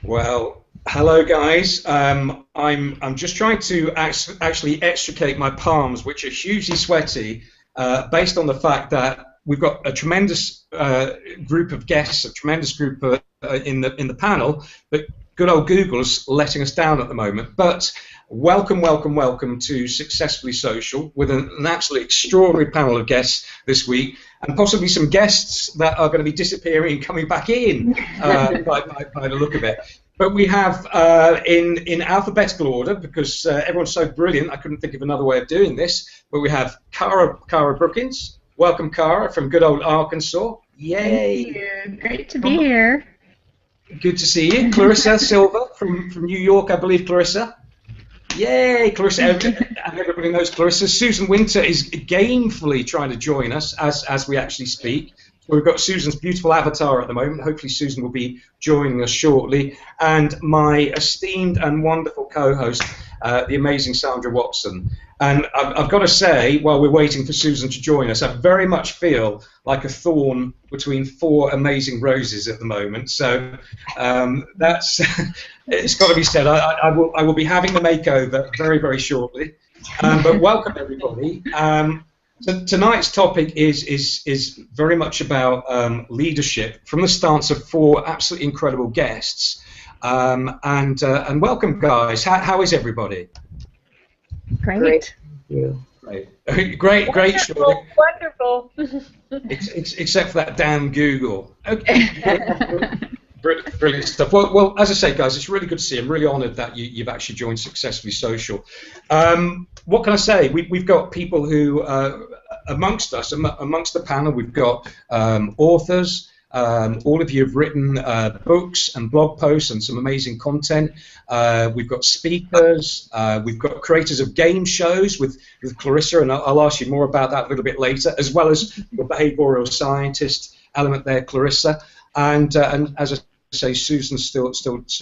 Well, hello guys. I'm just trying to actually extricate my palms, which are hugely sweaty, based on the fact that we've got a tremendous group of guests, a tremendous group in the panel, but good old Google's letting us down at the moment. But welcome, welcome, welcome to Successfully Social with an absolutely extraordinary panel of guests this week, and possibly some guests that are going to be disappearing and coming back in by the look of it. But we have in alphabetical order, because everyone's so brilliant, I couldn't think of another way of doing this. But we have Cara Brookins. Welcome, Cara, from good old Arkansas. Yay! Thank you. Great to be here. Good to see you. Clarissa Silva from New York, I believe, Clarissa. Yay, Clarissa. Everybody knows Clarissa. Susan Winter is gamefully trying to join us as we actually speak. So we've got Susan's beautiful avatar at the moment. Hopefully Susan will be joining us shortly. And my esteemed and wonderful co-host, the amazing Sandra Watson. And I've got to say, while we're waiting for Susan to join us, I very much feel like a thorn between four amazing roses at the moment. So that's it's got to be said. I will be having the makeover very, very shortly. But welcome everybody. So tonight's topic is very much about leadership from the stance of four absolutely incredible guests. And welcome, guys. How is everybody? Great. Great. Wonderful. Except for that damn Google. Okay. Brilliant stuff. Well, as I say, guys, it's really good to see you. I'm really honoured that you've actually joined Successfully Social. What can I say? We've got people who, amongst us, amongst the panel, we've got authors. All of you have written books and blog posts and some amazing content. We've got speakers. We've got creators of game shows with Clarissa, and I'll ask you more about that a little bit later, as well as the behavioural scientist element there, Clarissa. And as I say, Susan's still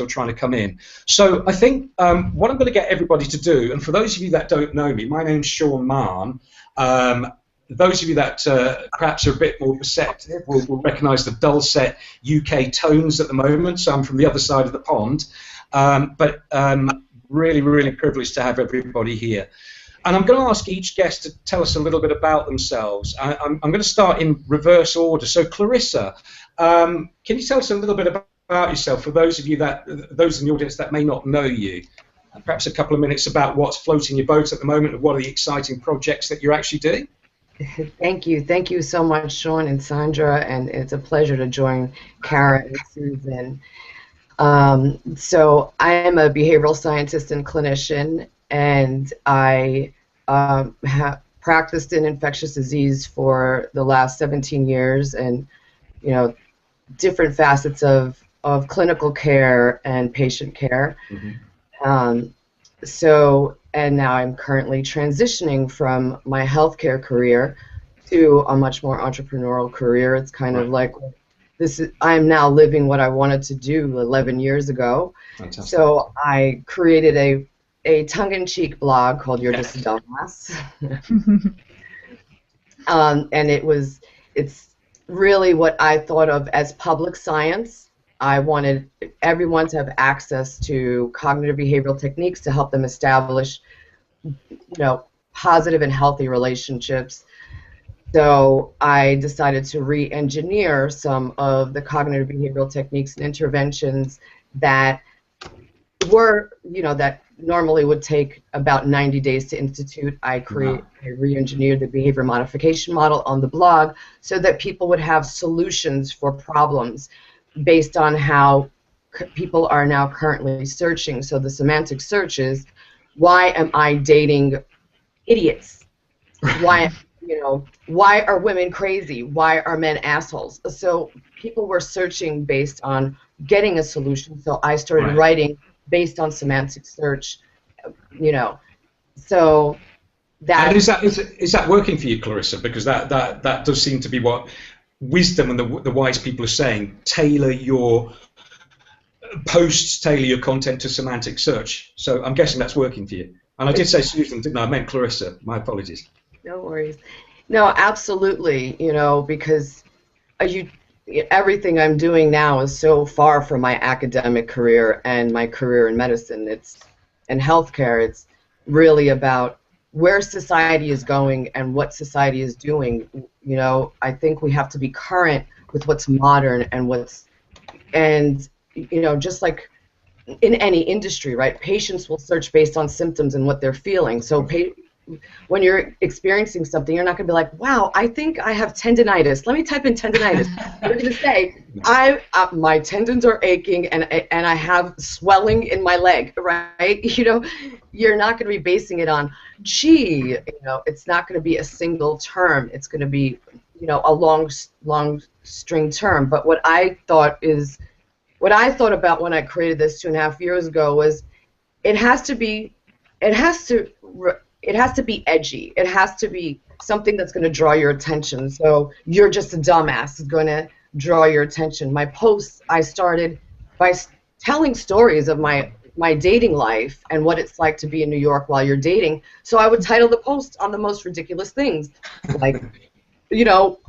trying to come in. So I think what I'm going to get everybody to do, and for those of you that don't know me, my name's Sean Mahon. Those of you that perhaps are a bit more perceptive will recognise the dulcet UK tones at the moment, so I'm from the other side of the pond. But really, really privileged to have everybody here. And I'm going to ask each guest to tell us a little bit about themselves. I'm going to start in reverse order. So Clarissa, can you tell us a little bit about yourself for those of you those in the audience that may not know you? Perhaps a couple of minutes about what's floating your boat at the moment and what are the exciting projects that you're actually doing? Thank you so much, Sean and Sandra, and it's a pleasure to join Cara and Susan. So I am a behavioral scientist and clinician, and I have practiced in infectious disease for the last 17 years, and different facets of clinical care and patient care. Mm-hmm. And now I'm currently transitioning from my healthcare career to a much more entrepreneurial career. It's kind of like I'm now living what I wanted to do 11 years ago. Fantastic. So I created a tongue-in-cheek blog called You're Just a Dumbass. And it's really what I thought of as public science. I wanted everyone to have access to cognitive behavioral techniques to help them establish, positive and healthy relationships. So I decided to re-engineer some of the cognitive behavioral techniques and interventions that were, that normally would take about 90 days to institute. I re-engineered the behavior modification model on the blog so that people would have solutions for problems based on how people are now currently searching. So the semantic search is, why am I dating idiots? Why are women crazy? Why are men assholes? So people were searching based on getting a solution. So I started writing based on semantic search. So that. And is that working for you, Clarissa? Because that does seem to be what wisdom and the wise people are saying. Tailor your posts, tailor your content to semantic search. So I'm guessing that's working for you. And I did say Susan, didn't I? I meant Clarissa. My apologies. No worries. No, absolutely. Because everything I'm doing now is so far from my academic career and my career in medicine. It's in healthcare. It's really about where society is going and what society is doing. You know, I think we have to be current with what's modern and you know, just like in any industry, right? Patients will search based on symptoms and what they're feeling. So when you're experiencing something, you're not going to be like, wow, I think I have tendinitis. Let me type in tendinitis. You're going to say, my tendons are aching and I have swelling in my leg, right? You know, you're not going to be basing it on, gee, you know, it's not going to be a single term. It's going to be, you know, a long string term. But what I thought about when I created this 2.5 years ago was it has to be edgy. It has to be something that's going to draw your attention. So you're just a dumbass is going to draw your attention. My posts, I started by telling stories of my dating life and what it's like to be in New York while you're dating. So I would title the post on the most ridiculous things. Like, you know,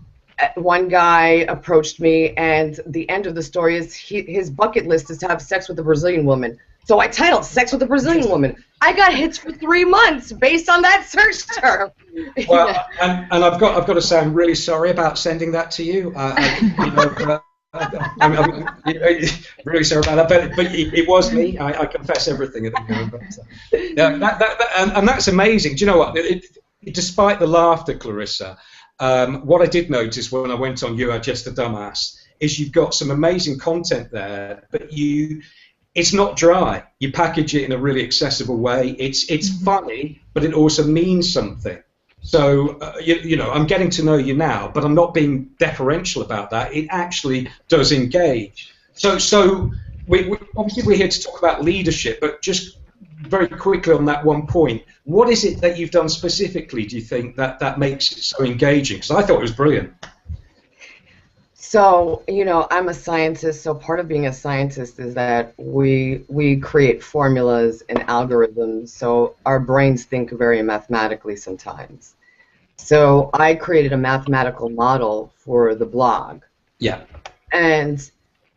one guy approached me, and the end of the story is his bucket list is to have sex with a Brazilian woman. So I titled "Sex with a Brazilian Woman." I got hits for 3 months based on that search term. Well, and I've got to say I'm really sorry about sending that to you. I'm really sorry about that, but it was me. I confess everything at the moment. And that's amazing. Do you know what? Despite the laughter, Clarissa, what I did notice when I went on You Are Just a Dumbass is you've got some amazing content there, but it's not dry. You package it in a really accessible way. It's funny, but it also means something. So, you know, I'm getting to know you now, but I'm not being deferential about that. It actually does engage. So we obviously we're here to talk about leadership, but just very quickly on that one point, what is it that you've done specifically, do you think, that makes it so engaging? Because I thought it was brilliant. So, you know, I'm a scientist, so part of being a scientist is that we create formulas and algorithms, so our brains think very mathematically sometimes. So I created a mathematical model for the blog. Yeah. And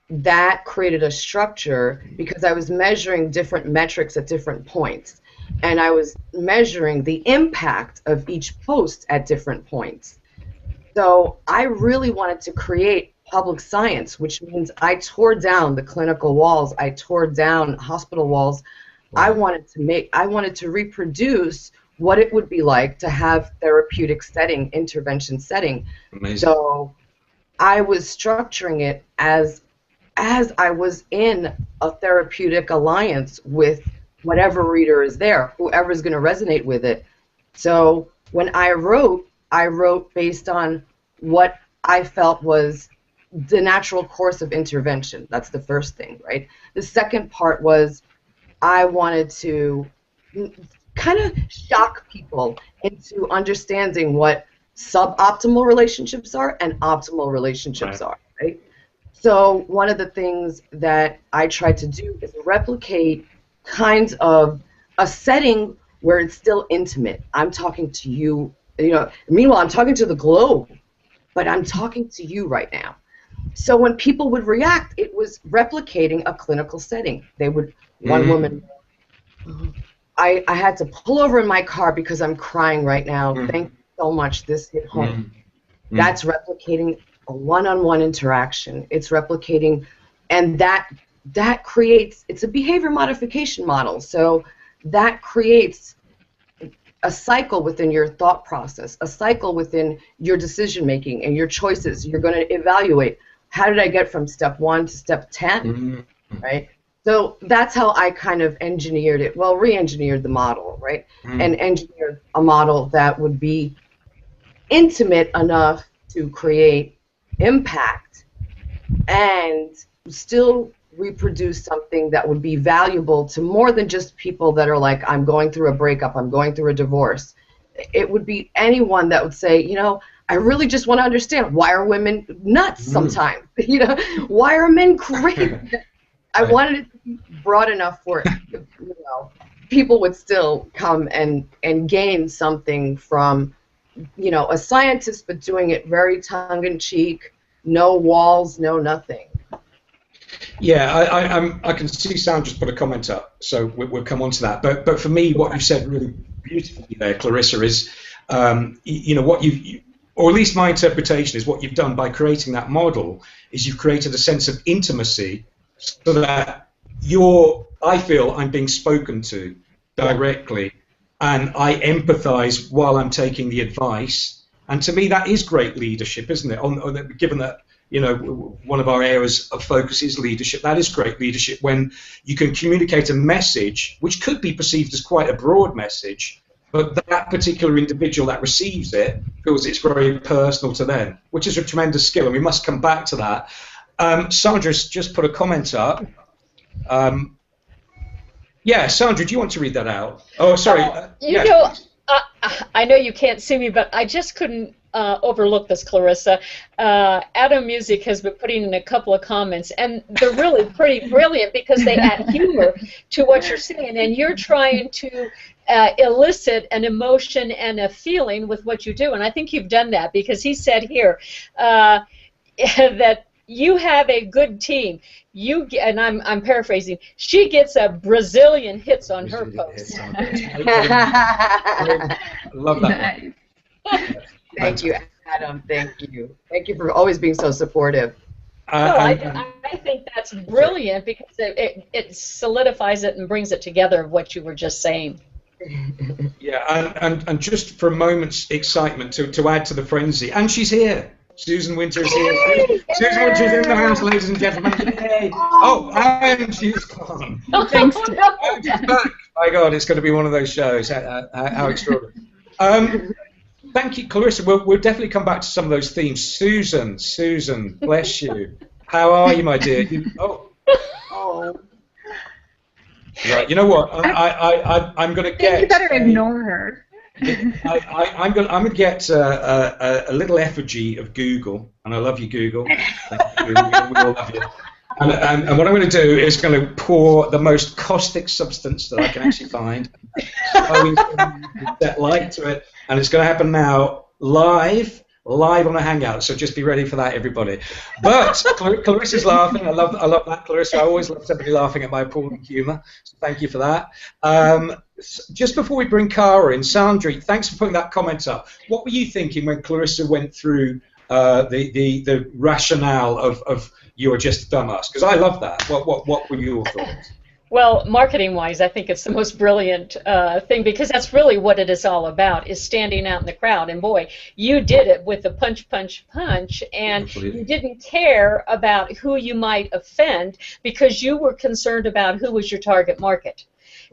that created a structure because I was measuring different metrics at different points. And I was measuring the impact of each post at different points. So I really wanted to create public science, which means I tore down the clinical walls. I tore down hospital walls. Wow. I wanted to reproduce what it would be like to have therapeutic setting, intervention setting. Amazing. So I was structuring it as I was in a therapeutic alliance with whatever reader is there, whoever's going to resonate with it. So when I wrote based on what I felt was the natural course of intervention. That's the first thing, right? The second part was I wanted to kind of shock people into understanding what suboptimal relationships are and optimal relationships are, right? So one of the things that I tried to do is replicate kind of a setting where it's still intimate. I'm talking to you, you know, meanwhile I'm talking to the globe, but I'm talking to you right now. So when people would react, it was replicating a clinical setting. They would, one woman, I had to pull over in my car because I'm crying right now. Thank you so much. This hit home. That's replicating a one-on-one interaction. It's replicating, and that creates, it's a behavior modification model. So that creates a cycle within your thought process, a cycle within your decision making and your choices. You're going to evaluate, how did I get from step 1 to step 10, right? So that's how I kind of engineered it, well, re-engineered the model, right? And engineered a model that would be intimate enough to create impact and still reproduce something that would be valuable to more than just people that are like, I'm going through a breakup, I'm going through a divorce. It would be anyone that would say, you know, I really just want to understand, why are women nuts sometimes? You know, why are men crazy? I wanted it to be broad enough for, you know, people would still come and gain something from, you know, a scientist, but doing it very tongue-in-cheek, no walls, no nothing. Yeah, I can see Sandra's put a comment up, so we'll come on to that. But for me, what you said really beautifully there, Clarissa, is you know what you, or at least my interpretation is what you've done by creating that model is you've created a sense of intimacy, so that I feel I'm being spoken to directly, and I empathize while I'm taking the advice. And to me, that is great leadership, isn't it? Given that, you know, one of our areas of focus is leadership, that is great leadership when you can communicate a message which could be perceived as quite a broad message, but that particular individual that receives it feels it's very personal to them, which is a tremendous skill, and we must come back to that. Sandra's just put a comment up. Yeah, Sandra, do you want to read that out? Oh, sorry. You know, I know you can't see me, but I just couldn't overlook this, Clarissa. Adam Music has been putting in a couple of comments, and they're really pretty brilliant because they add humor to what you're saying, and you're trying to elicit an emotion and a feeling with what you do, and I think you've done that, because he said here that you have a good team. And I'm paraphrasing, she gets a Brazilian hits on her posts. Love that. Thank you, Adam. Thank you. Thank you for always being so supportive. I think that's brilliant, because it solidifies it and brings it together of what you were just saying. Yeah, and just for a moment's excitement to add to the frenzy, and she's here. Susan Winter is here. Susan Winter is in the house, ladies and gentlemen. Yay. Oh, and she's gone. Thanks. And she's back. My God, it's going to be one of those shows. How extraordinary. Thank you, Clarissa. We'll definitely come back to some of those themes. Susan, bless you. How are you, my dear? Oh. Right. You know what? I'm going to get. You better ignore her. I'm going to get a little effigy of Google, and I love you, Google. Thank you, Google. We all love you. And what I'm going to do is going to pour the most caustic substance that I can actually find, set light to it, and it's going to happen now, live on a Hangout. So just be ready for that, everybody. But Clarissa's laughing. I love that, Clarissa. I always love somebody laughing at my appalling humour. So thank you for that. Just before we bring Cara in, Sandra, thanks for putting that comment up. What were you thinking when Clarissa went through the rationale of "you're just a dumbass"? Because I love that. What were your thoughts? Well, marketing-wise, I think it's the most brilliant thing, because that's really what it is all about, is standing out in the crowd. And boy, you did it with the punch, and you didn't care about who you might offend, because you were concerned about who was your target market.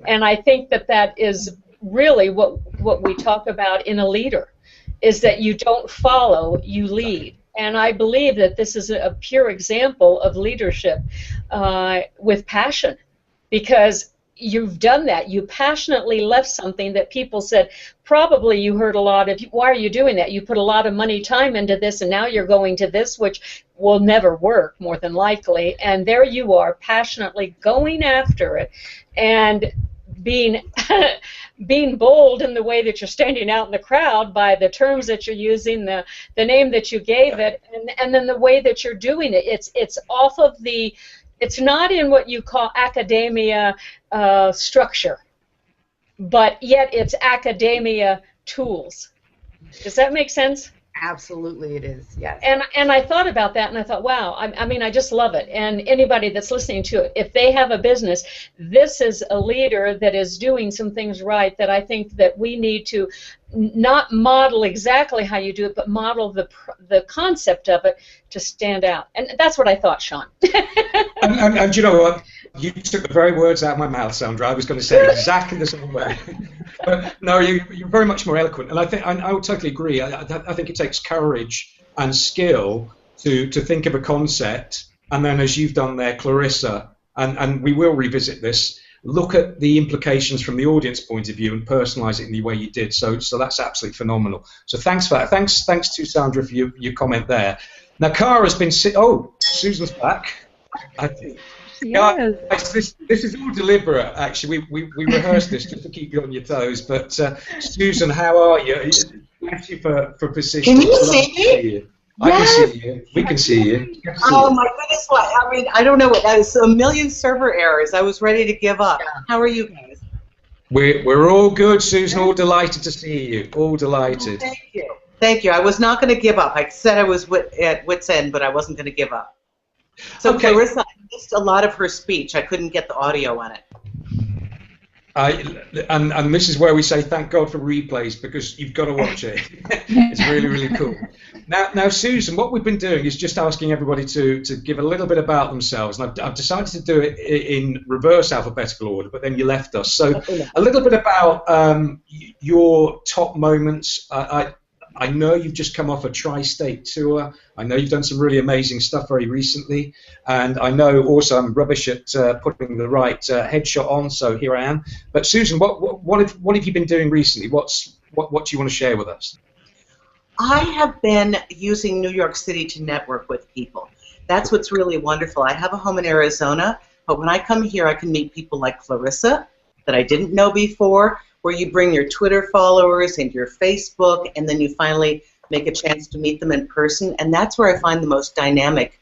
And I think that is really what we talk about in a leader, is that you don't follow, you lead. And I believe that this is a pure example of leadership with passion. Because you've done that. You passionately left something that people said, probably you heard a lot of, why are you doing that? You put a lot of money, time into this, and now you're going to this, which will never work, more than likely. And there you are, passionately going after it, and being bold in the way that you're standing out in the crowd by the terms that you're using, the name that you gave it, and then the way that you're doing it. It's off of the... It's not in what you call academia structure, but yet it's academia tools. Does that make sense? Absolutely, it is. Yes. And I thought about that, and I thought, wow. I mean, I just love it. And anybody that's listening to it, if they have a business, this is a leader that is doing some things right. That I think that we need to not model exactly how you do it, but model the concept of it to stand out. And that's what I thought, Sean. and you know what? You took the very words out of my mouth, Sandra. I was going to say exactly the same way. But no, you're very much more eloquent, and I would totally agree. I think it takes courage and skill to think of a concept, and then, as you've done there, Clarissa, and we will revisit this, look at the implications from the audience point of view and personalize it in the way you did. So that's absolutely phenomenal. So thanks for that. Thanks to Sandra for your comment there. Now, Cara's been Susan's back, I think. Yes. This is all deliberate, actually. We rehearsed this just to keep you on your toes. But Susan, how are you? Thank you for persisting. Can you see me? I can see you. We can see you. Oh my goodness! What? I mean, I don't know what that is. A million server errors. I was ready to give up. Yeah. How are you guys? We're all good, Susan. All delighted to see you. All delighted. Oh, thank you. Thank you. I was not going to give up. I said I was at wit's end, but I wasn't going to give up. So Okay. Clarissa, I missed a lot of her speech. I couldn't get the audio on it. And this is where we say thank God for replays, because you've got to watch it. It's really, really cool. Now, Susan, what we've been doing is just asking everybody to give a little bit about themselves, and I've decided to do it in reverse alphabetical order, but then you left us. So a little bit about your top moments. I know you've just come off a tri-state tour. I know you've done some really amazing stuff very recently, and I know also I'm rubbish at putting the right headshot on, so here I am. But Susan, what have you been doing recently? What do you want to share with us? I have been using New York City to network with people. That's what's really wonderful. I have a home in Arizona, but when I come here, I can meet people like Clarissa that I didn't know before, where you bring your Twitter followers and your Facebook, and then you finally make a chance to meet them in person. And that's where I find the most dynamic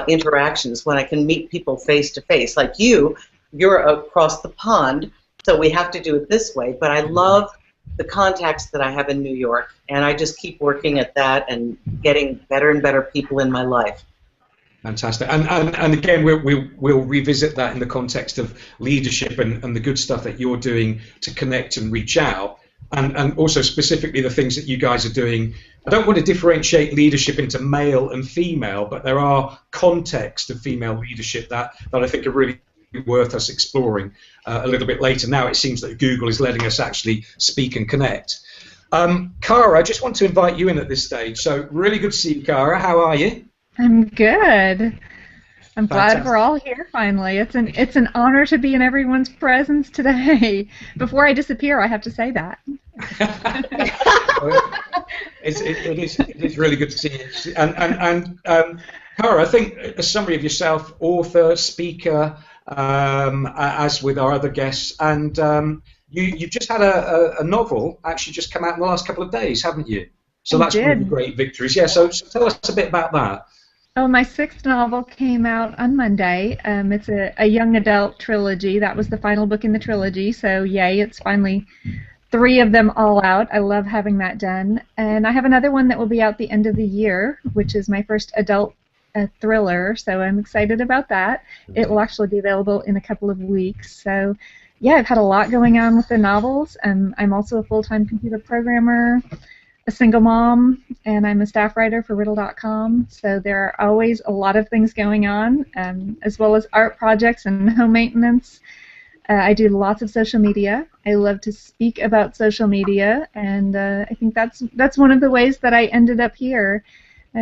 interactions, when I can meet people face to face. Like you're across the pond, so we have to do it this way. But I love the contacts that I have in New York, and I just keep working at that and getting better and better people in my life. Fantastic. And again, we'll revisit that in the context of leadership and the good stuff that you're doing to connect and reach out, and also specifically the things that you guys are doing. I don't want to differentiate leadership into male and female, but there are contexts of female leadership that I think are really worth us exploring a little bit later. Now it seems that Google is letting us actually speak and connect. Cara, I just want to invite you in at this stage. So really good to see you, Cara. How are you? I'm good. I'm glad Fantastic. we're all here finally. It's an honor to be in everyone's presence today. Before I disappear, I have to say that. It is really good to see you. And Cara, I think a summary of yourself: author, speaker, as with our other guests, and you've just had a novel actually just come out in the last couple of days, haven't you? So that's one of the great victories. Yeah. So tell us a bit about that. Oh, my 6th novel came out on Monday. It's a young adult trilogy. That was the final book in the trilogy, so yay, it's finally 3 of them all out. I love having that done. And I have another one that will be out the end of the year, which is my first adult thriller, so I'm excited about that. It will actually be available in a couple of weeks. So yeah, I've had a lot going on with the novels. I'm also a full-time computer programmer, a single mom, and I'm a staff writer for Riddle.com, so there are always a lot of things going on, as well as art projects and home maintenance. I do lots of social media. I love to speak about social media, and I think that's one of the ways that I ended up here,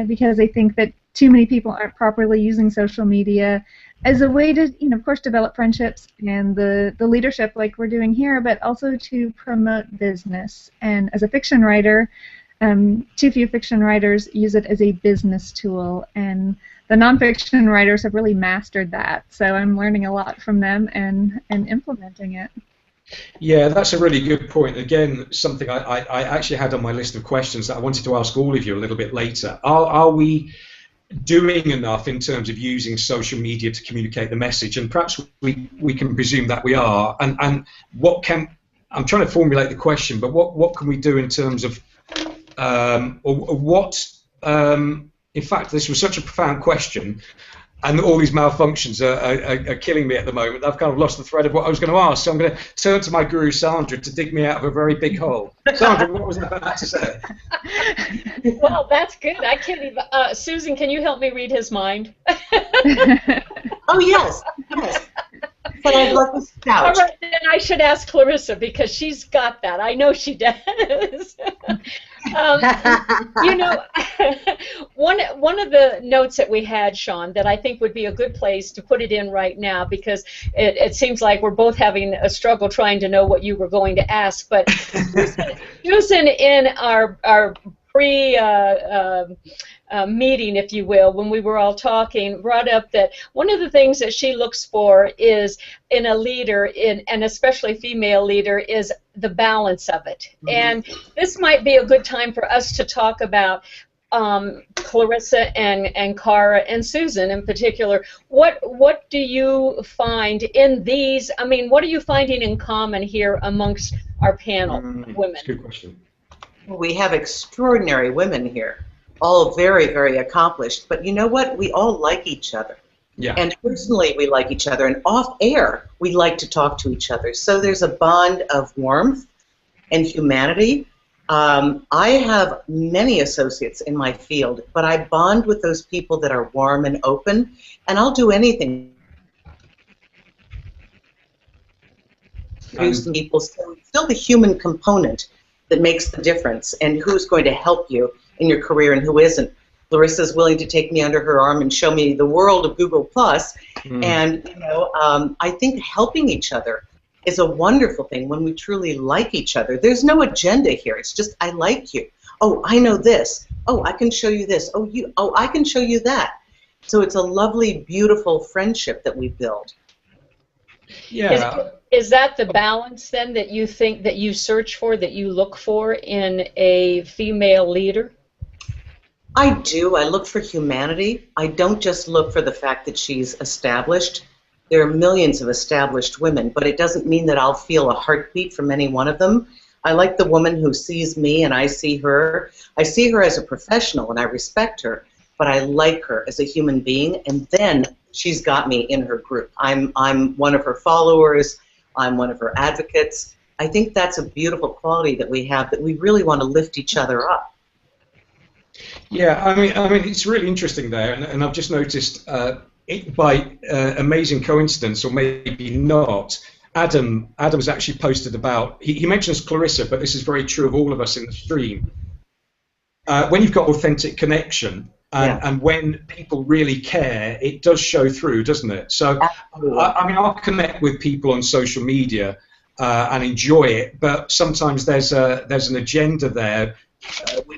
because I think that too many people aren't properly using social media as a way to, of course, develop friendships and the leadership like we're doing here, but also to promote business. And as a fiction writer, too few fiction writers use it as a business tool, and the nonfiction writers have really mastered that. So I'm learning a lot from them and implementing it. Yeah, that's a really good point. Again, something I actually had on my list of questions that I wanted to ask all of you a little bit later. Are we doing enough in terms of using social media to communicate the message? And perhaps we can presume that we are. And what can, I'm trying to formulate the question, but what can we do in terms of, in fact, this was such a profound question, and all these malfunctions are killing me at the moment. I've kind of lost the thread of what I was going to ask, so I'm going to turn to my guru, Sandra, to dig me out of a very big hole. Sandra, what was I about to say? Well, that's good. I can't even. Susan, can you help me read his mind? Oh, yes. Yes. But I'd love to scout. All right, then I should ask Clarissa, because she's got that. I know she does. One of the notes that we had, Sean, that I think would be a good place to put it in right now, because it seems like we're both having a struggle trying to know what you were going to ask. But Susan, in our meeting, if you will, when we were all talking, brought up that one of the things that she looks for is in a leader, and especially female leader, is the balance of it. And this might be a good time for us to talk about Clarissa and Cara and Susan in particular, what do you find in these? I mean, what are you finding in common here amongst our panel of women? That's a good question. We have extraordinary women here, all very, very accomplished. But you know what? We all like each other. Yeah. And personally, we like each other. And off air, we like to talk to each other. So there's a bond of warmth and humanity. I have many associates in my field, but I bond with those people that are warm and open, and I'll do anything. People, still the human component that makes the difference, and who's going to help you in your career and who isn't. Clarissa's willing to take me under her arm and show me the world of Google+, and you know, I think helping each other is a wonderful thing when we truly like each other. There's no agenda here. It's just, I like you. Oh, I know this. Oh, I can show you this. Oh, I can show you that. So it's a lovely, beautiful friendship that we build. Yeah. Is that the balance then that you think, that you search for, that you look for in a female leader? I do. I look for humanity. I don't just look for the fact that she's established. There are millions of established women, but it doesn't mean that I'll feel a heartbeat from any one of them. I like the woman who sees me and I see her. I see her as a professional and I respect her, but I like her as a human being, and then she's got me in her group. I'm one of her followers. I'm one of her advocates. I think that's a beautiful quality that we have, that we really want to lift each other up. Yeah, I mean, it's really interesting there, and I've just noticed, by amazing coincidence, or maybe not, Adam's actually posted about, he mentions Clarissa, but this is very true of all of us in the stream. When you've got authentic connection, and when people really care, it does show through, doesn't it? So, I mean, I'll connect with people on social media and enjoy it, but sometimes there's an agenda there.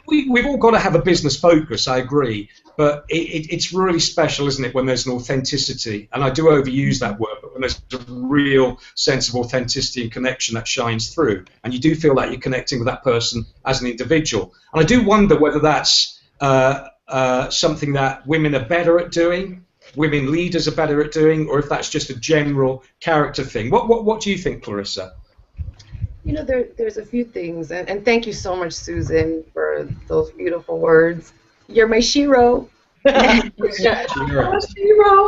We've all got to have a business focus, I agree, but it's really special, isn't it, when there's an authenticity, and I do overuse that word, but when there's a real sense of authenticity and connection that shines through, and you do feel like you're connecting with that person as an individual. And I do wonder whether that's something that women are better at doing, women leaders are better at doing, or if that's just a general character thing. What do you think, Clarissa? You know, there's a few things, and thank you so much, Susan, for those beautiful words. You're my shiro. Shiro,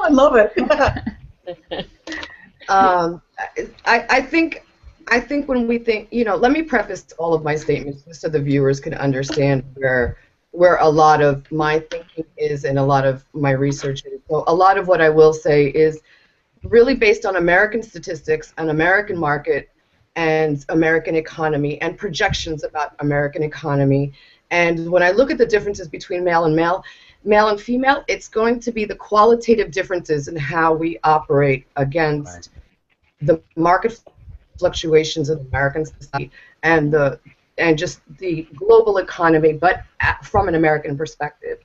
I love it. I think when we think, you know, let me preface all of my statements just so the viewers can understand where a lot of my thinking is and a lot of my research is. So a lot of what I will say is really based on American statistics, an American market, and American economy, and projections about American economy. And when I look at the differences between male and female, it's going to be the qualitative differences in how we operate against the market fluctuations of American society and just the global economy, but from an American perspective.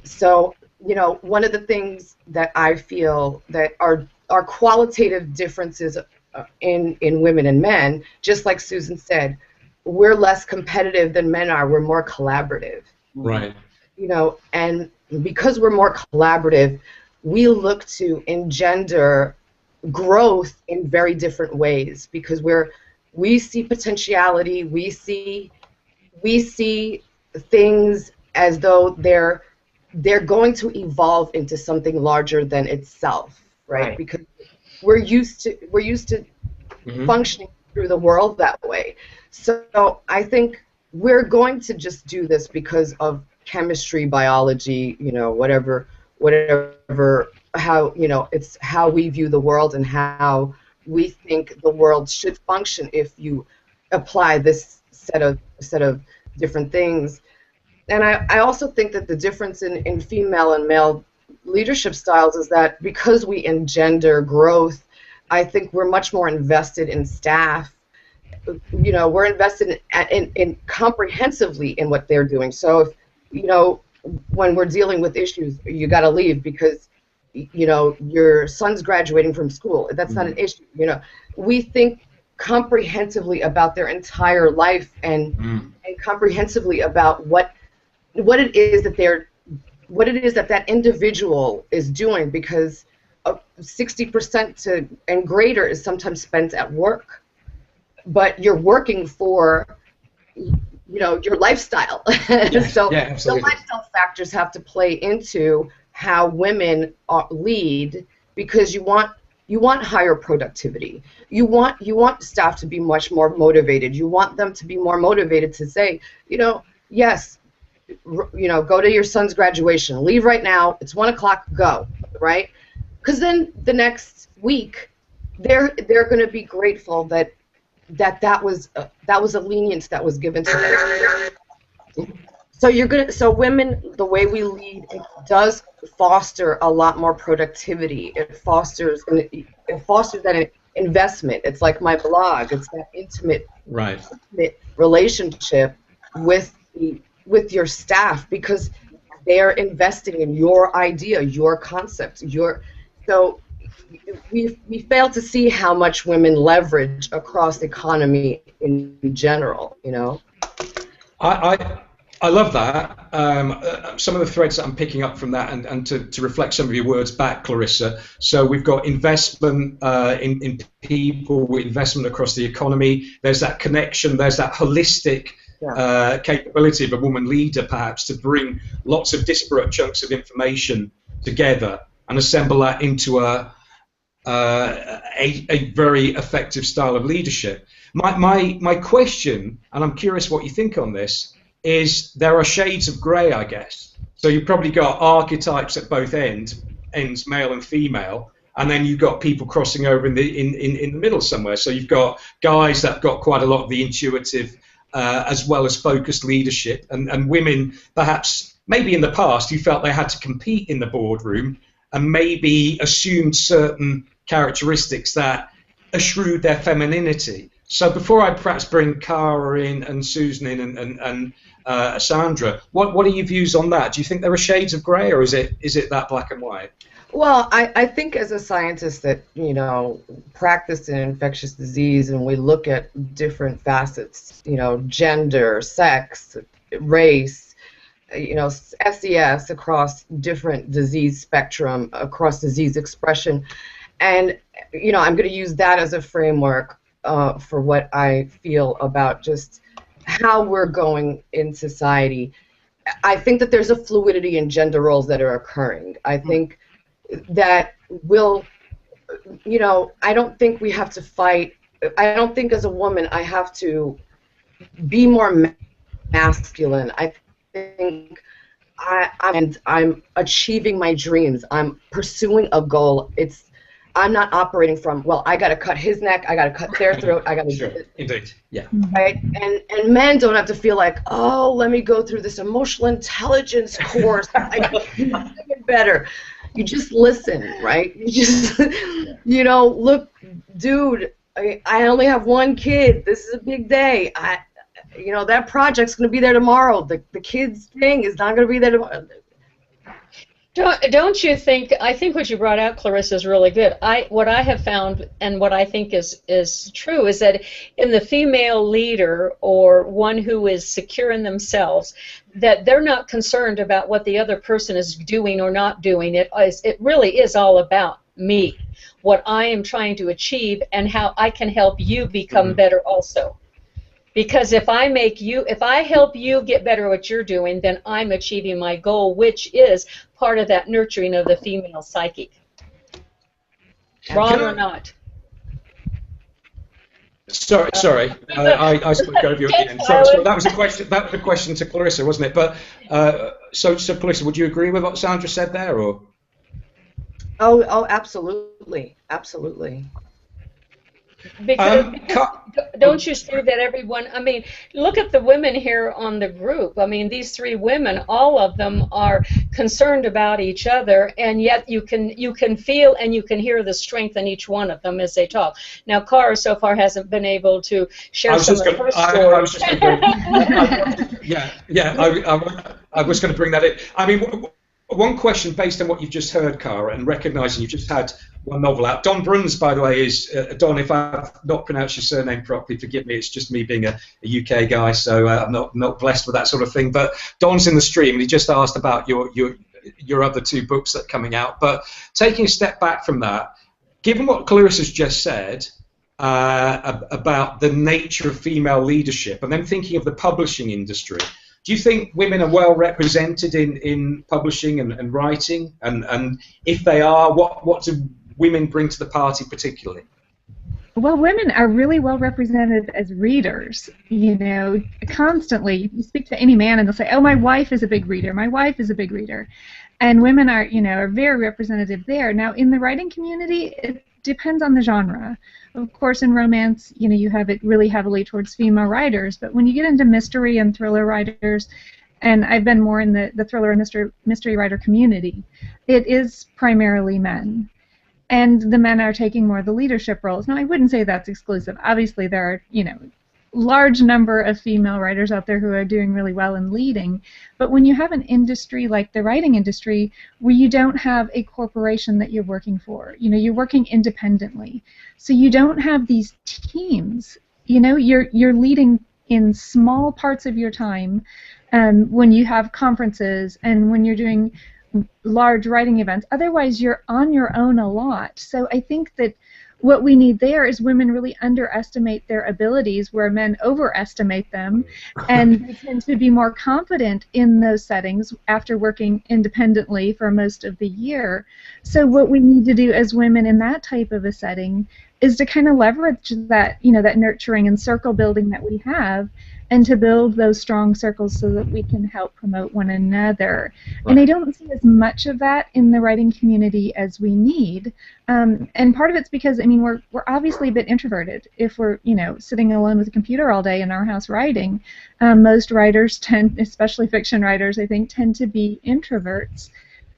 So, you know, one of the things that I feel that are qualitative differences in women and men, just like Susan said, we're less competitive than men are. We're more collaborative. Right. You know, and because we're more collaborative, we look to engender growth in very different ways, because we see potentiality, we see things as though they're going to evolve into something larger than itself, right? Because we're used to functioning through the world that way. So I think we're going to just do this because of chemistry, biology, you know, whatever, how, you know, it's how we view the world and how we think the world should function if you apply this set of different things. And I also think that the difference in female and male leadership styles is that because we engender growth, I think we're much more invested in staff. You know, we're invested in comprehensively in what they're doing. So if, you know, when we're dealing with issues, you got to leave because, you know, your son's graduating from school. That's not an issue. You know, we think comprehensively about their entire life and comprehensively about what what it is that that individual is doing, because 60% and greater is sometimes spent at work, but you're working for, your lifestyle. So the lifestyle factors have to play into how women lead, because you want higher productivity. You want staff to be much more motivated. You want them to be more motivated to say, yes, go to your son's graduation. Leave right now. It's 1 o'clock. Go, right? Because then the next week, they're going to be grateful that was a lenience that was given to them. So women, the way we lead, it does foster a lot more productivity. It fosters that investment. It's like my blog. It's that intimate relationship with your staff, because they are investing in your idea, your concept, so we fail to see how much women leverage across the economy in general, I love that. Some of the threads that I'm picking up from that, and to reflect some of your words back, Clarissa. So we've got investment in people, investment across the economy. There's that connection. There's that holistic capability of a woman leader, perhaps, to bring lots of disparate chunks of information together and assemble that into a very effective style of leadership. My question, and I'm curious what you think on this, is there are shades of grey, I guess. So you've probably got archetypes at both ends, male and female, and then you've got people crossing over in the middle somewhere. So you've got guys that have got quite a lot of the intuitive as well as focused leadership, and women perhaps maybe in the past you felt they had to compete in the boardroom and maybe assumed certain characteristics that eschewed their femininity. So before I perhaps bring Cara in and Susan in and Sandra, what are your views on that? Do you think there are shades of grey, or is it that black and white? Well, I think as a scientist that, practiced in infectious disease, and we look at different facets, gender, sex, race, SES across different disease spectrum, across disease expression, and I'm going to use that as a framework for what I feel about just how we're going in society. I think that there's a fluidity in gender roles that are occurring. I think that I don't think we have to fight. I don't think as a woman I have to be more masculine. I think I'm achieving my dreams. I'm pursuing a goal. I'm not operating from, well, I got to cut his neck, I got to cut their throat, I got to do this. Indeed, yeah. Right? And men don't have to feel like, oh, let me go through this emotional intelligence course. I can get better. You just listen, right? You just, look, dude, I only have one kid. This is a big day. That project's going to be there tomorrow. The kid's thing is not going to be there tomorrow. Don't you think? I think what you brought out, Clarissa, is really good. What I have found, and what I think is true, is that in the female leader, or one who is secure in themselves, that they're not concerned about what the other person is doing or not doing. It really is all about me, what I am trying to achieve, and how I can help you become better also. Because if I help you get better at what you're doing, then I'm achieving my goal, which is part of that nurturing of the female psyche. Wrong or not? Sorry, I spoke over you at the end. So that was a question. That was a question to Clarissa, wasn't it? But so Clarissa, would you agree with what Sandra said there, or? Oh, absolutely, absolutely. Because don't you see that everyone, look at the women here on the group. These three women, all of them are concerned about each other, and yet you can feel and you can hear the strength in each one of them as they talk. Now, Cara so far hasn't been able to share some of her stories. I was just going to bring that in. One question based on what you've just heard, Cara, and recognising you've just had one novel out. Don Bruns, by the way, is Don. If I've not pronounced your surname properly, forgive me. It's just me being a UK guy, so I'm not blessed with that sort of thing. But Don's in the stream, and he just asked about your other two books that are coming out. But taking a step back from that, given what Clarissa's just said about the nature of female leadership, and then thinking of the publishing industry. Do you think women are well represented in publishing and writing? And if they are, what do women bring to the party particularly? Well, women are really well represented as readers. You know, constantly you speak to any man and they'll say, "Oh, my wife is a big reader. My wife is a big reader," and women are, you know, are very representative there. Now, in the writing community, it depends on the genre. Of course, in romance, you know, you have it really heavily towards female writers, but when you get into mystery and thriller writers, and I've been more in the thriller and mystery writer community, it is primarily men. And the men are taking more of the leadership roles. Now, I wouldn't say that's exclusive. Obviously, there are, you know, large number of female writers out there who are doing really well in leading, but when you have an industry like the writing industry where you don't have a corporation that you're working for, you know, you're working independently, so you don't have these teams, you know, you're leading in small parts of your time when you have conferences and when you're doing large writing events. Otherwise, you're on your own a lot. So I think that what we need there is women really underestimate their abilities where men overestimate them, and they tend to be more confident in those settings after working independently for most of the year. So what we need to do as women in that type of a setting is to kind of leverage that, you know, that nurturing and circle building that we have, and to build those strong circles so that we can help promote one another. Right. And I don't see as much of that in the writing community as we need. And part of it's because, I mean, we're obviously a bit introverted. If we're, you know, sitting alone with a computer all day in our house writing, most writers tend, especially fiction writers, I think, tend to be introverts.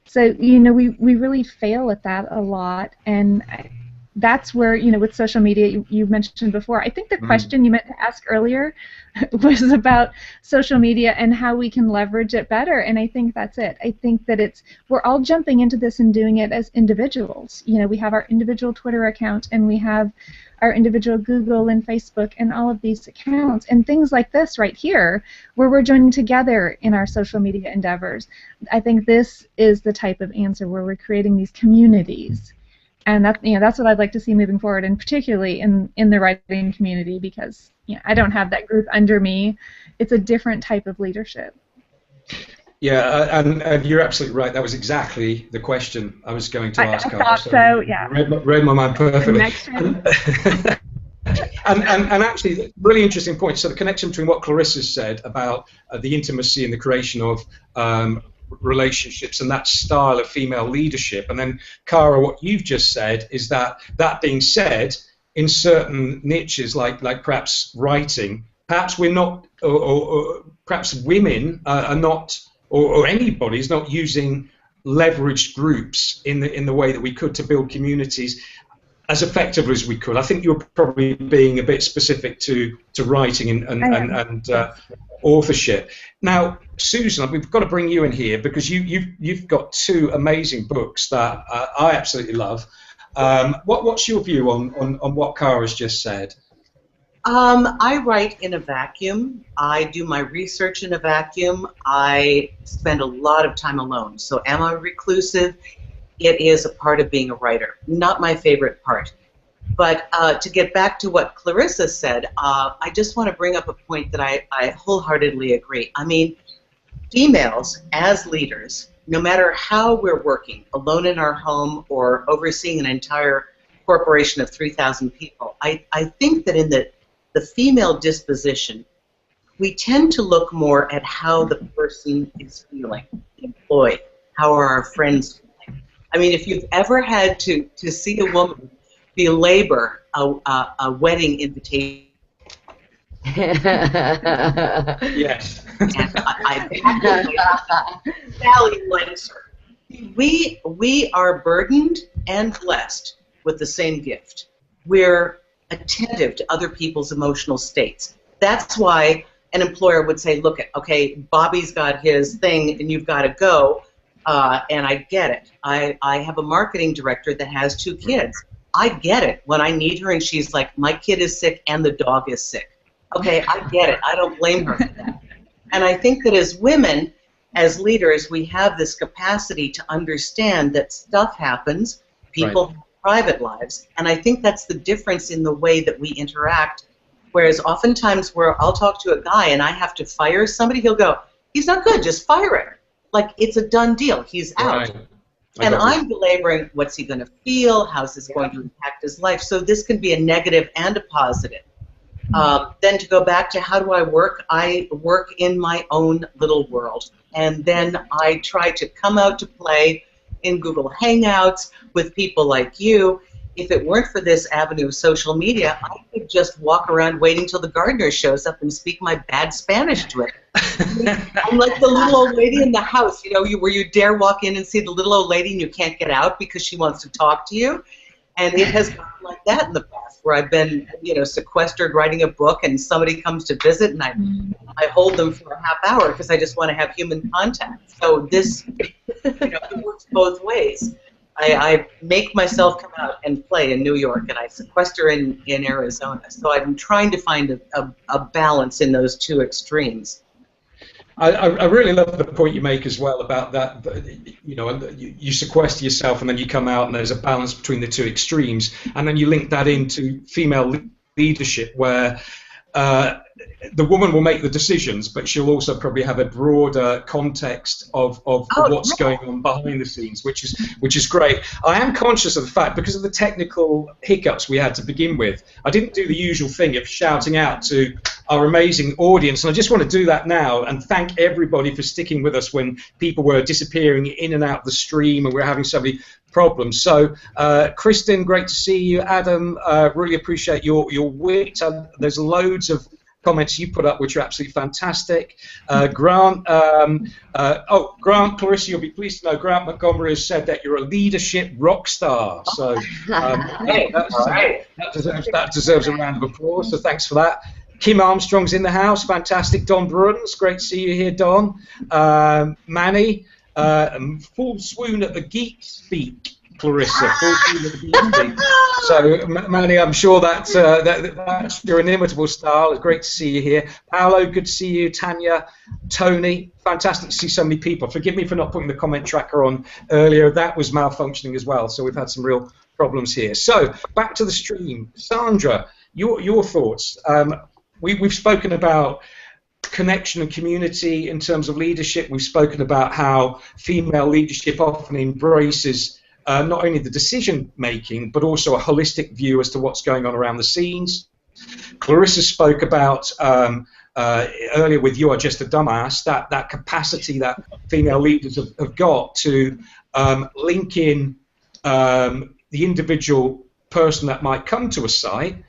So, you know, we really fail at that a lot. And that's where, you know, with social media, you mentioned before, I think the question you meant to ask earlier was about social media and how we can leverage it better, and I think that's it. I think that we're all jumping into this and doing it as individuals. You know, we have our individual Twitter account, and we have our individual Google and Facebook and all of these accounts, and things like this right here, where we're joining together in our social media endeavors. I think this is the type of answer where we're creating these communities. And that, you know, that's what I'd like to see moving forward, and particularly in the writing community, because, you know, I don't have that group under me. It's a different type of leadership. Yeah, and you're absolutely right. That was exactly the question I was going to ask. I thought so, yeah. Read my mind perfectly. And actually, really interesting point. So the connection between what Clarissa said about the intimacy and the creation of relationships and that style of female leadership, and then Cara, what you've just said is that being said, in certain niches like perhaps writing, perhaps we're not, or perhaps women are not, or anybody is not using leveraged groups in the way that we could to build communities as effectively as we could. I think you're probably being a bit specific to writing and authorship. Now, Susan, we've got to bring you in here because you've got two amazing books that I absolutely love. What's your view on what Cara's just said? I write in a vacuum. I do my research in a vacuum. I spend a lot of time alone. So am I reclusive? It is a part of being a writer. Not my favorite part. But to get back to what Clarissa said, I just want to bring up a point that I wholeheartedly agree. I mean, females as leaders, no matter how we're working, alone in our home or overseeing an entire corporation of 3,000 people, I think that in the female disposition, we tend to look more at how the person is feeling, the employee, how are our friends feeling. I mean, if you've ever had to see a woman belabor a wedding invitation. Yes. And Sally bless her. We are burdened and blessed with the same gift. We're attentive to other people's emotional states. That's why an employer would say, look, okay, Bobby's got his thing and you've got to go. and I get it. I have a marketing director that has 2 kids. I get it when I need her and she's like, my kid is sick and the dog is sick. Okay, I get it. I don't blame her for that. And I think that as women, as leaders, we have this capacity to understand that stuff happens, people have private lives, and I think that's the difference in the way that we interact. Whereas oftentimes where I'll talk to a guy and I have to fire somebody, he'll go, he's not good, just fire him. Like, it's a done deal, he's out. And I'm belaboring, what's he going to feel, how's this going to impact his life, so this can be a negative and a positive. Then to go back to how do I work in my own little world. And then I try to come out to play in Google Hangouts with people like you. If it weren't for this avenue of social media, I could just walk around waiting till the gardener shows up and speak my bad Spanish to it. I'm like the little old lady in the house, you know, where you dare walk in and see the little old lady and you can't get out because she wants to talk to you. And it has gotten like that in the past, where I've been, you know, sequestered writing a book, and somebody comes to visit, and I hold them for a half hour because I just want to have human contact. So this, you know, it works both ways. I make myself come out and play in New York, and I sequester in Arizona. So I'm trying to find a balance in those 2 extremes. I really love the point you make as well about that, you know, you sequester yourself and then you come out and there's a balance between the 2 extremes, and then you link that into female leadership where the woman will make the decisions, but she'll also probably have a broader context of what's going on behind the scenes, which is great. I am conscious of the fact, because of the technical hiccups we had to begin with, I didn't do the usual thing of shouting out to our amazing audience, and I just want to do that now and thank everybody for sticking with us when people were disappearing in and out of the stream and we were having so many problems. So, Kristen, great to see you. Adam, really appreciate your wit. There's loads of comments you put up which are absolutely fantastic. Grant, Grant, Clarissa, you'll be pleased to know Grant Montgomery has said that you're a leadership rock star. So that deserves a round of applause. So thanks for that. Kim Armstrong's in the house, fantastic. Don Bruns, great to see you here, Don. Manny, full swoon at the geek speak, Clarissa. Full swoon at the geek speak. So, Manny, I'm sure that's your inimitable style. It's great to see you here. Paolo, good to see you. Tanya, Tony, fantastic to see so many people. Forgive me for not putting the comment tracker on earlier. That was malfunctioning as well, so we've had some real problems here. So, back to the stream. Sandra, your thoughts. We've spoken about connection and community in terms of leadership. We've spoken about how female leadership often embraces not only the decision making but also a holistic view as to what's going on around the scenes. Clarissa spoke about earlier with You Are Just a Dumbass, that capacity that female leaders have got to link in the individual person that might come to a site,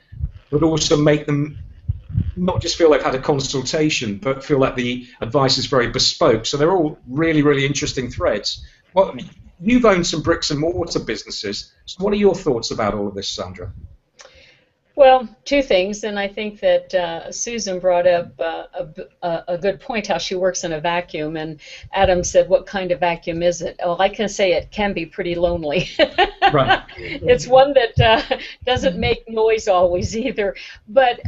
but also make them not just feel they've had a consultation, but feel like the advice is very bespoke. So they're all really, really interesting threads. Well, you've owned some bricks and mortar businesses. So what are your thoughts about all of this, Sandra? Well, 2 things, and I think that Susan brought up a good point, how she works in a vacuum, and Adam said, what kind of vacuum is it? Well, I can say it can be pretty lonely. Right. It's one that doesn't make noise always either. But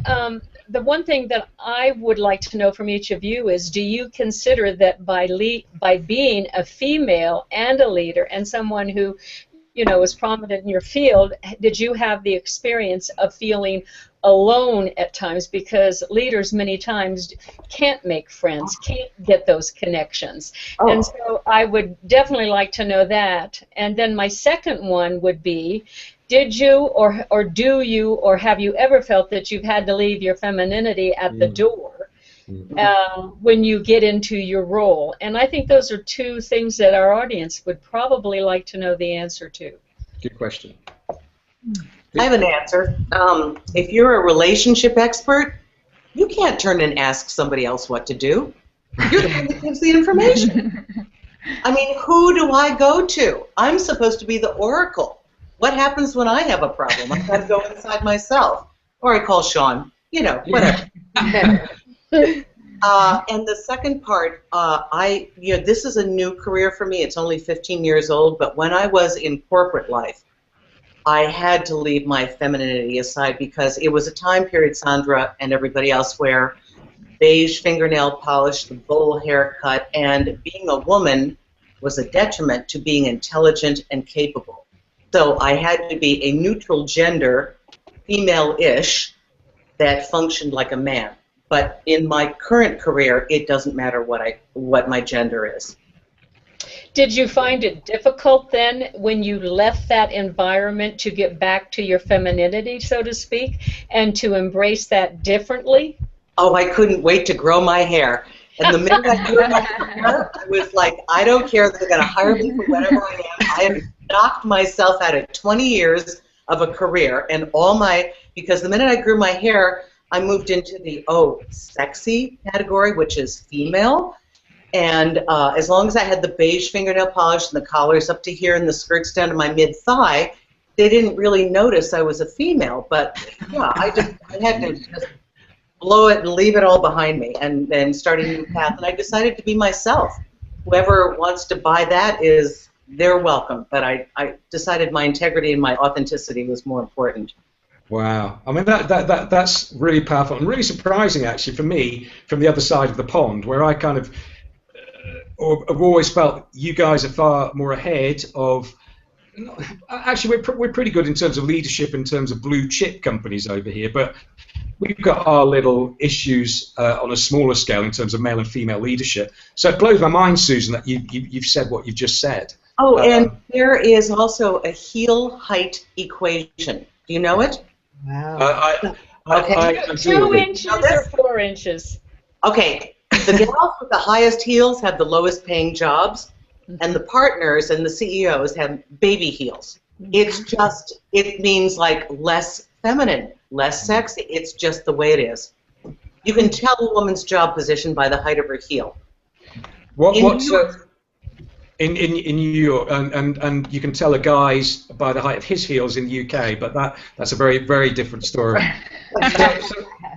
the one thing that I would like to know from each of you is, do you consider that by being a female and a leader and someone who, you know, is prominent in your field, did you have the experience of feeling alone at times, because leaders many times can't make friends, can't get those connections? And so I would definitely like to know that. And then my second one would be, did you or do you or have you ever felt that you've had to leave your femininity at the door when you get into your role? And I think those are 2 things that our audience would probably like to know the answer to. Good question. I have an answer. If you're a relationship expert, you can't turn and ask somebody else what to do. You're the one that gives the information. I mean, who do I go to? I'm supposed to be the oracle. What happens when I have a problem? I've got to go inside myself. Or I call Sean. You know, whatever. And the second part, this is a new career for me. It's only 15 years old, but when I was in corporate life, I had to leave my femininity aside because it was a time period, Sandra and everybody else, where beige fingernail polish, the bowl haircut, and being a woman was a detriment to being intelligent and capable. So I had to be a neutral gender, female-ish, that functioned like a man. But in my current career, it doesn't matter what my gender is. Did you find it difficult then when you left that environment to get back to your femininity, so to speak, and to embrace that differently? Oh, I couldn't wait to grow my hair. And the minute I grew my hair, I was like, I don't care if they're going to hire me for whatever I am. I have knocked myself out of 20 years of a career, and because the minute I grew my hair, I moved into the, sexy category, which is female. And as long as I had the beige fingernail polish and the collars up to here and the skirts down to my mid-thigh, they didn't really notice I was a female. But yeah, I had to just blow it and leave it all behind me and then start a new path. And I decided to be myself. Whoever wants to buy that they're welcome. But I decided my integrity and my authenticity was more important. Wow, I mean that's really powerful and really surprising actually for me from the other side of the pond, where I kind of I've always felt you guys are far more ahead of. Actually, we're pretty good in terms of leadership, in terms of blue chip companies over here, but we've got our little issues on a smaller scale in terms of male and female leadership. So it blows my mind, Susan, that you've said what you've just said. Oh, and there is also a heel height equation. Do you know it? Wow. Okay. 2 inches or 4 inches? Okay. The gals with the highest heels have the lowest paying jobs, and the partners and the CEOs have baby heels. It means like less feminine, less sexy. It's just the way it is. You can tell a woman's job position by the height of her heel. In New York, and you can tell a guy's by the height of his heels in the UK, but that's a very, very different story.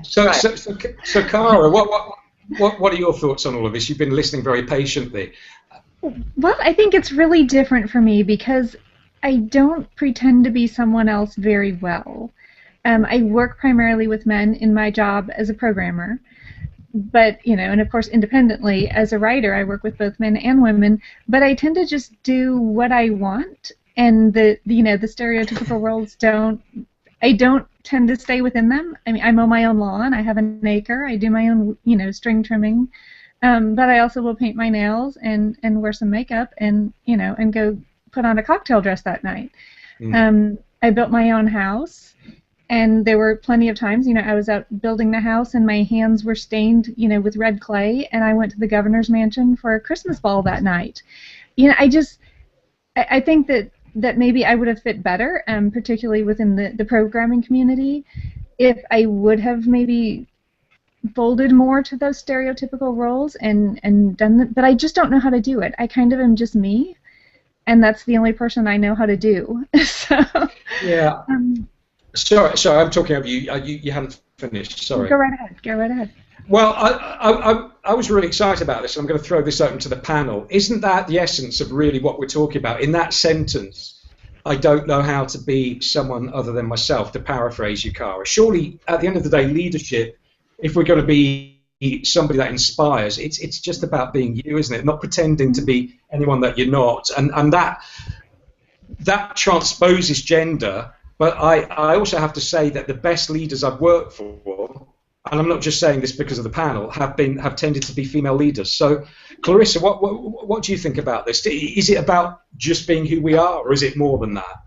So Cara, what are your thoughts on all of this? You've been listening very patiently. Well, I think it's really different for me because I don't pretend to be someone else very well. I work primarily with men in my job as a programmer. But, and of course independently as a writer, I work with both men and women, but I tend to just do what I want, and the stereotypical roles I don't tend to stay within them. I mean, I mow my own lawn, I have an acre, I do my own, string trimming, but I also will paint my nails and wear some makeup and go put on a cocktail dress that night. I built my own house. And there were plenty of times, I was out building the house and my hands were stained, with red clay, and I went to the governor's mansion for a Christmas ball that night. I think that maybe I would have fit better, particularly within the programming community, if I would have maybe folded more to those stereotypical roles and done that. But I just don't know how to do it. I kind of am just me, and that's the only person I know how to do. So. Yeah. Sorry, I'm talking over you. You haven't finished. Sorry. Go right ahead. Well, I was really excited about this, and I'm going to throw this open to the panel. Isn't that the essence of really what we're talking about? In that sentence, I don't know how to be someone other than myself, to paraphrase you, Cara. Surely, at the end of the day, leadership, if we're going to be somebody that inspires, it's just about being you, isn't it? Not pretending to be anyone that you're not. And that transposes gender. But I also have to say that the best leaders I've worked for, and I'm not just saying this because of the panel, have tended to be female leaders. So, Clarissa, what do you think about this? Is it about just being who we are, or is it more than that?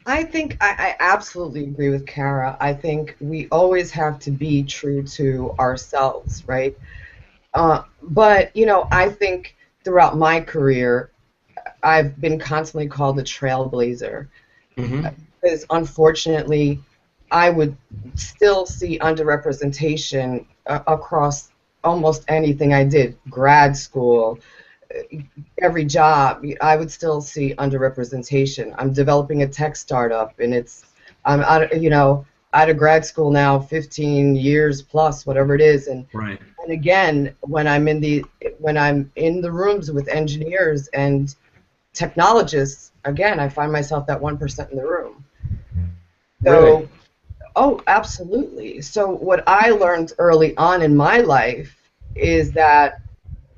I think I absolutely agree with Cara. I think we always have to be true to ourselves, right? But, I think throughout my career, I've been constantly called a trailblazer. Because unfortunately, I would still see underrepresentation across almost anything I did. Grad school, every job, I would still see underrepresentation. I'm developing a tech startup, and out of grad school now, 15 years plus, whatever it is, and right. And again, when I'm in the rooms with engineers and technologists, again, I find myself that 1% in the room. So, really? Oh, absolutely. So what I learned early on in my life is that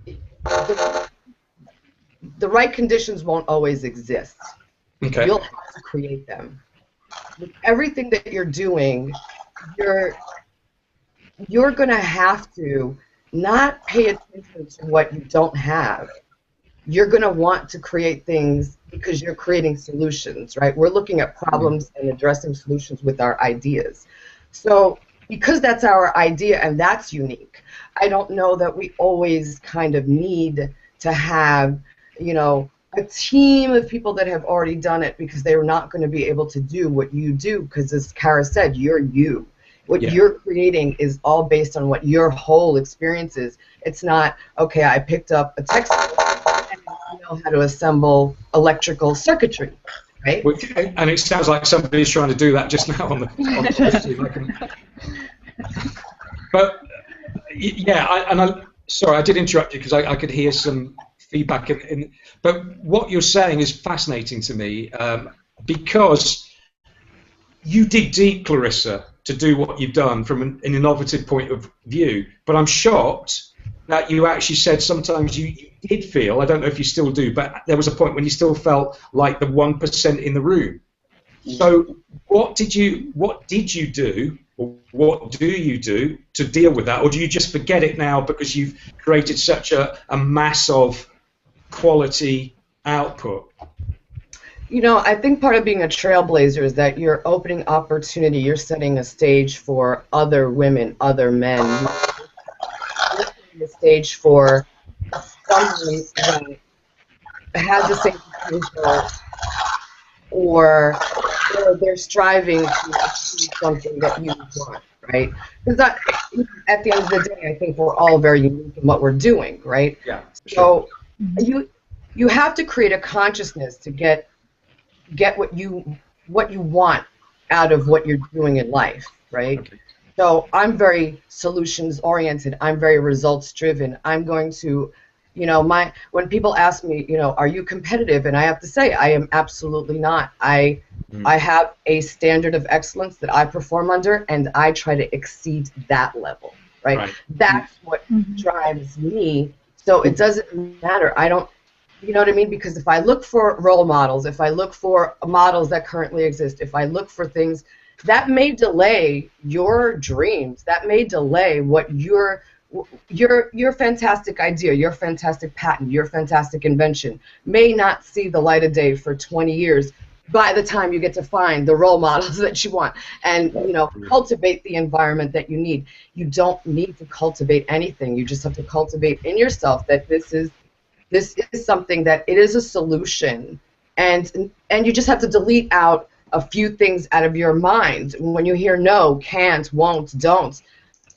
the right conditions won't always exist. Okay. You'll have to create them. With everything that you're doing, you're going to have to not pay attention to what you don't have. You're going to want to create things because you're creating solutions, right? We're looking at problems and addressing solutions with our ideas. So because that's our idea and that's unique, I don't know that we always kind of need to have, you know, a team of people that have already done it, because they're not going to be able to do what you do, because as Kara said, you're you. What you're creating is all based on what your whole experience is. It's not, okay, I picked up a textbook and I know how to assemble electrical circuitry, right? And it sounds like somebody's trying to do that just now on the But yeah, sorry, I did interrupt you because I could hear some feedback but what you're saying is fascinating to me, because you dig deep, Clarissa, to do what you've done from an innovative point of view. But I'm shocked that you actually said sometimes you did feel, I don't know if you still do, but there was a point when you still felt like the 1% in the room. So what did you do, or what do you do to deal with that? Or do you just forget it now because you've created such a mass of quality output? You know, I think part of being a trailblazer is that you're opening opportunity, you're setting a stage for other women, other men. You're setting a stage for someone that has the same potential, or they're striving to achieve something that you want, right? Because at the end of the day, I think we're all very unique in what we're doing, right? Yeah. Sure. So you have to create a consciousness to get what you want out of what you're doing in life, right? Okay. So I'm very solutions oriented. I'm very results driven. I'm going to, you know, when people ask me, you know, are you competitive? And I have to say, I am absolutely not. I have a standard of excellence that I perform under, and I try to exceed that level, right? That's what drives me. So it doesn't matter. I don't. You know what I mean? Because if I look for role models, if I look for models that currently exist, if I look for things, that may delay your dreams. That may delay what your fantastic idea, your fantastic patent, your fantastic invention may not see the light of day for 20 years by the time you get to find the role models that you want and, you know, cultivate the environment that you need. You don't need to cultivate anything. You just have to cultivate in yourself that this is something that it is a solution, and you just have to delete out a few things out of your mind. When you hear no, can't, won't, don't,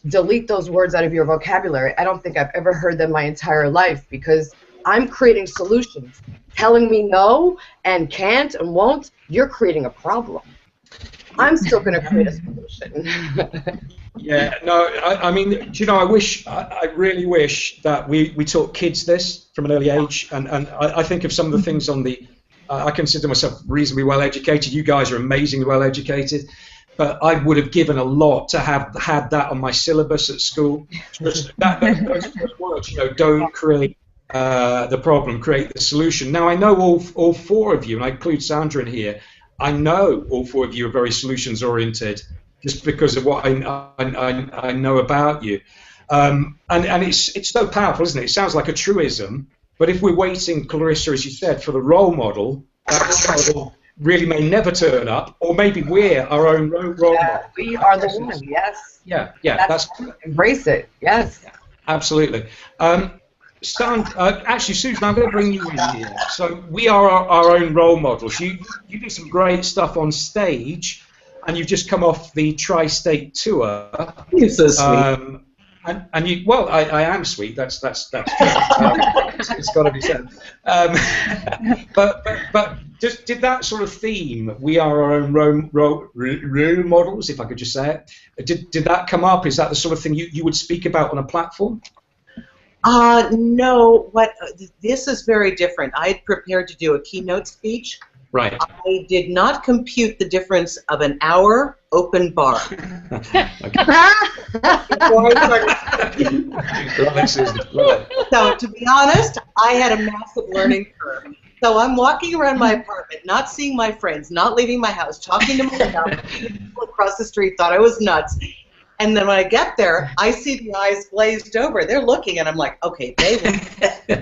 delete those words out of your vocabulary. I don't think I've ever heard them my entire life, because I'm creating solutions. Telling me no and can't and won't, you're creating a problem. I'm still going to create a solution. Yeah, no, I mean, do you know, I really wish that we taught kids this from an early age, and I think of some of the things on the, I consider myself reasonably well educated. You guys are amazingly well educated, but I would have given a lot to have had that on my syllabus at school. Those words, you know, don't create the problem, create the solution. Now, I know all four of you, and I include Sandra in here, I know all four of you are very solutions oriented, just because of what I know about you, and it's so powerful, isn't it? It sounds like a truism, but if we're waiting, Clarissa, as you said, for the role model, that model really may never turn up, or maybe we're our own role model. We are the one. Yes. Yeah. That's embrace it. Yes. Yeah, absolutely. Actually, Susan, I'm going to bring you in here. So we are our own role models. You do some great stuff on stage, and you've just come off the tri-state tour. You're so sweet. And you, well, I am sweet. That's true. It's got to be said. But just did that sort of theme, we are our own role models, if I could just say it, did that come up? Is that the sort of thing you would speak about on a platform? No. This is very different. I had prepared to do a keynote speech. Right. I did not compute the difference of an hour open bar. So to be honest, I had a massive learning curve. So I'm walking around my apartment, not seeing my friends, not leaving my house, talking to myself. People across the street thought I was nuts. And then when I get there, I see the eyes glazed over. They're looking, and I'm like, okay, they will.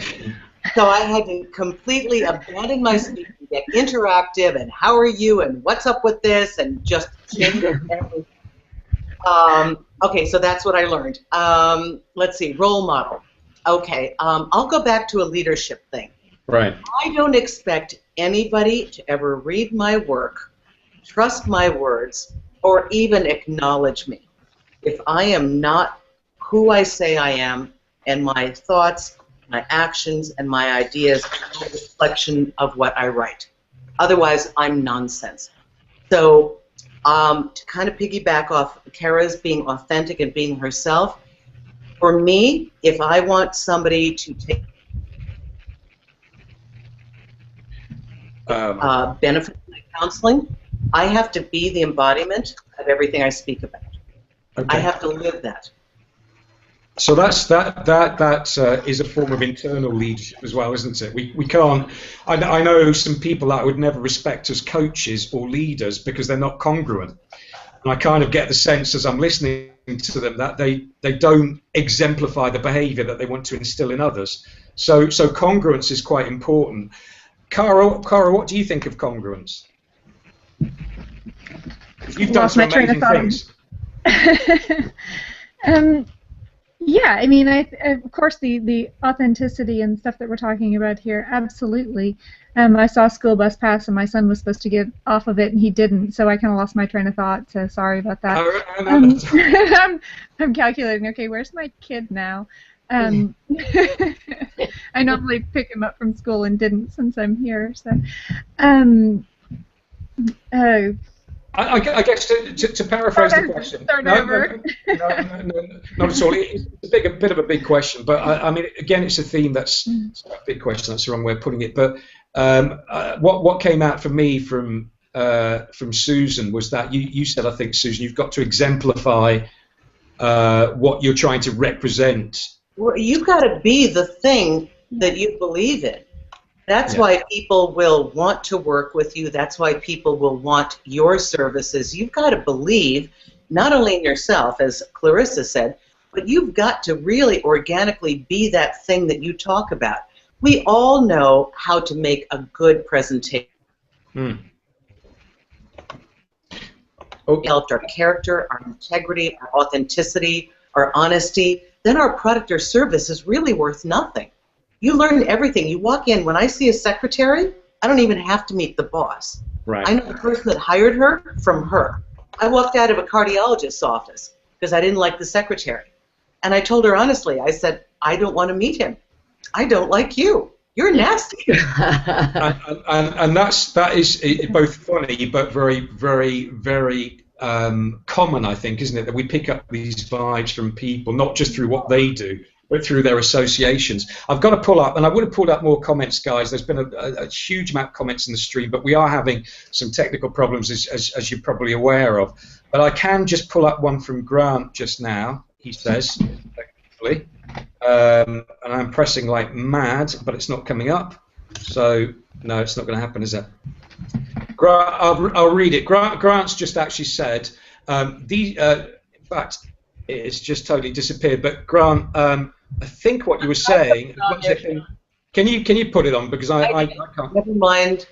So I had to completely abandon my speech and get interactive, and how are you, and what's up with this, and just change everything. Okay, so that's what I learned. Let's see, role model. Okay, I'll go back to a leadership thing. Right. I don't expect anybody to ever read my work, trust my words, or even acknowledge me if I am not who I say I am, and my thoughts, my actions, and my ideas are a reflection of what I write. Otherwise, I'm nonsense. So to kind of piggyback off Kara's being authentic and being herself, for me, if I want somebody to take benefit from my counseling, I have to be the embodiment of everything I speak about. Okay. I have to live that. So that is a form of internal leadership as well, isn't it? We can't. I know some people that I would never respect as coaches or leaders because they're not congruent, and I kind of get the sense as I'm listening to them that they don't exemplify the behaviour that they want to instill in others. So congruence is quite important. Cara, what do you think of congruence? You've done some amazing things. Yeah, I mean, of course, the authenticity and stuff that we're talking about here, absolutely. I saw a school bus pass, and my son was supposed to get off of it, and he didn't, so I kind of lost my train of thought, so sorry about that. I'm calculating, okay, where's my kid now? I normally pick him up from school and didn't since I'm here, so... I guess to paraphrase the question, no, not at all. It's a bit of a big question, but I mean, again, it's a theme that's a big question. That's the wrong way of putting it. But what came out for me from Susan was that you said, I think, Susan, you've got to exemplify what you're trying to represent. Well, you've got to be the thing that you believe in. That's why people will want to work with you. That's why people will want your services. You've got to believe not only in yourself, as Clarissa said, but you've got to really organically be that thing that you talk about. We all know how to make a good presentation. Helped our character, our integrity, our authenticity, our honesty. Then our product or service is really worth nothing. You learn everything. You walk in. When I see a secretary, I don't even have to meet the boss. Right. I know the person that hired her from her. I walked out of a cardiologist's office because I didn't like the secretary. And I told her honestly, I said, I don't want to meet him. I don't like you. You're nasty. and that is both funny but very, very, very common, I think, isn't it? That we pick up these vibes from people, not just through what they do, but through their associations. I've got to pull up, and I would have pulled up more comments, guys. There's been a huge amount of comments in the stream, but we are having some technical problems, as you're probably aware of. But I can just pull up one from Grant just now, he says, hopefully. And I'm pressing like mad, but it's not coming up. So, no, it's not going to happen, is it? Grant, I'll read it. Grant's just actually said, in fact, it's just totally disappeared. But Grant, I think what you were saying. Can you put it on, because I can't. Never mind.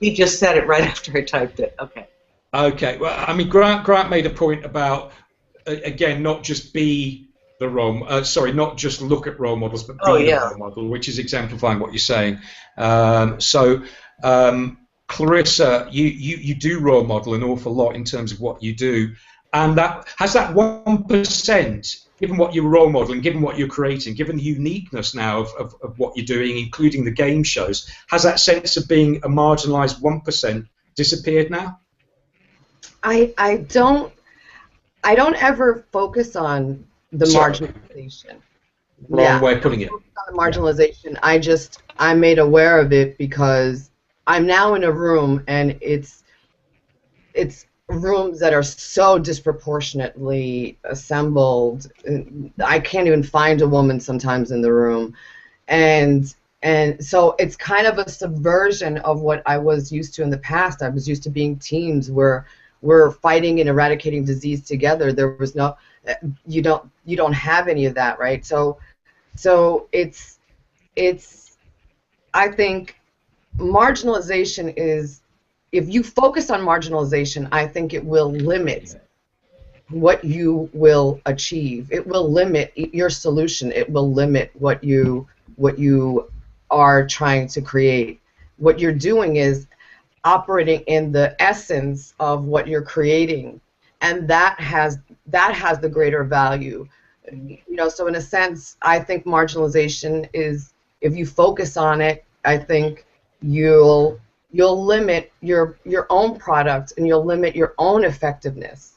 He just said it right after I typed it. Okay. Okay. Well, I mean, Grant made a point about again, not just be the role. Not just look at role models, but be the role model, which is exemplifying what you're saying. Clarissa, you do role model an awful lot in terms of what you do. And that has that 1% given what you're role modeling, given what you're creating, given the uniqueness now of what you're doing, including the game shows, has that sense of being a marginalized 1% disappeared now? I don't ever focus on the marginalization. Wrong way of putting it. On the marginalization. I'm made aware of it because I'm now in a room, and it's rooms that are so disproportionately assembled. I can't even find a woman sometimes in the room, and so it's kind of a subversion of what I was used to in the past. I was used to being teams where we're fighting and eradicating disease together. There was no, you don't have any of that, right? So it's I think marginalization is, if you focus on marginalization, I think it will limit what you will achieve. It will limit your solution. It will limit what you are trying to create. What you're doing is operating in the essence of what you're creating, and that has the greater value. So in a sense, I think marginalization is, if you focus on it, I think you'll limit your own product, and you'll limit your own effectiveness.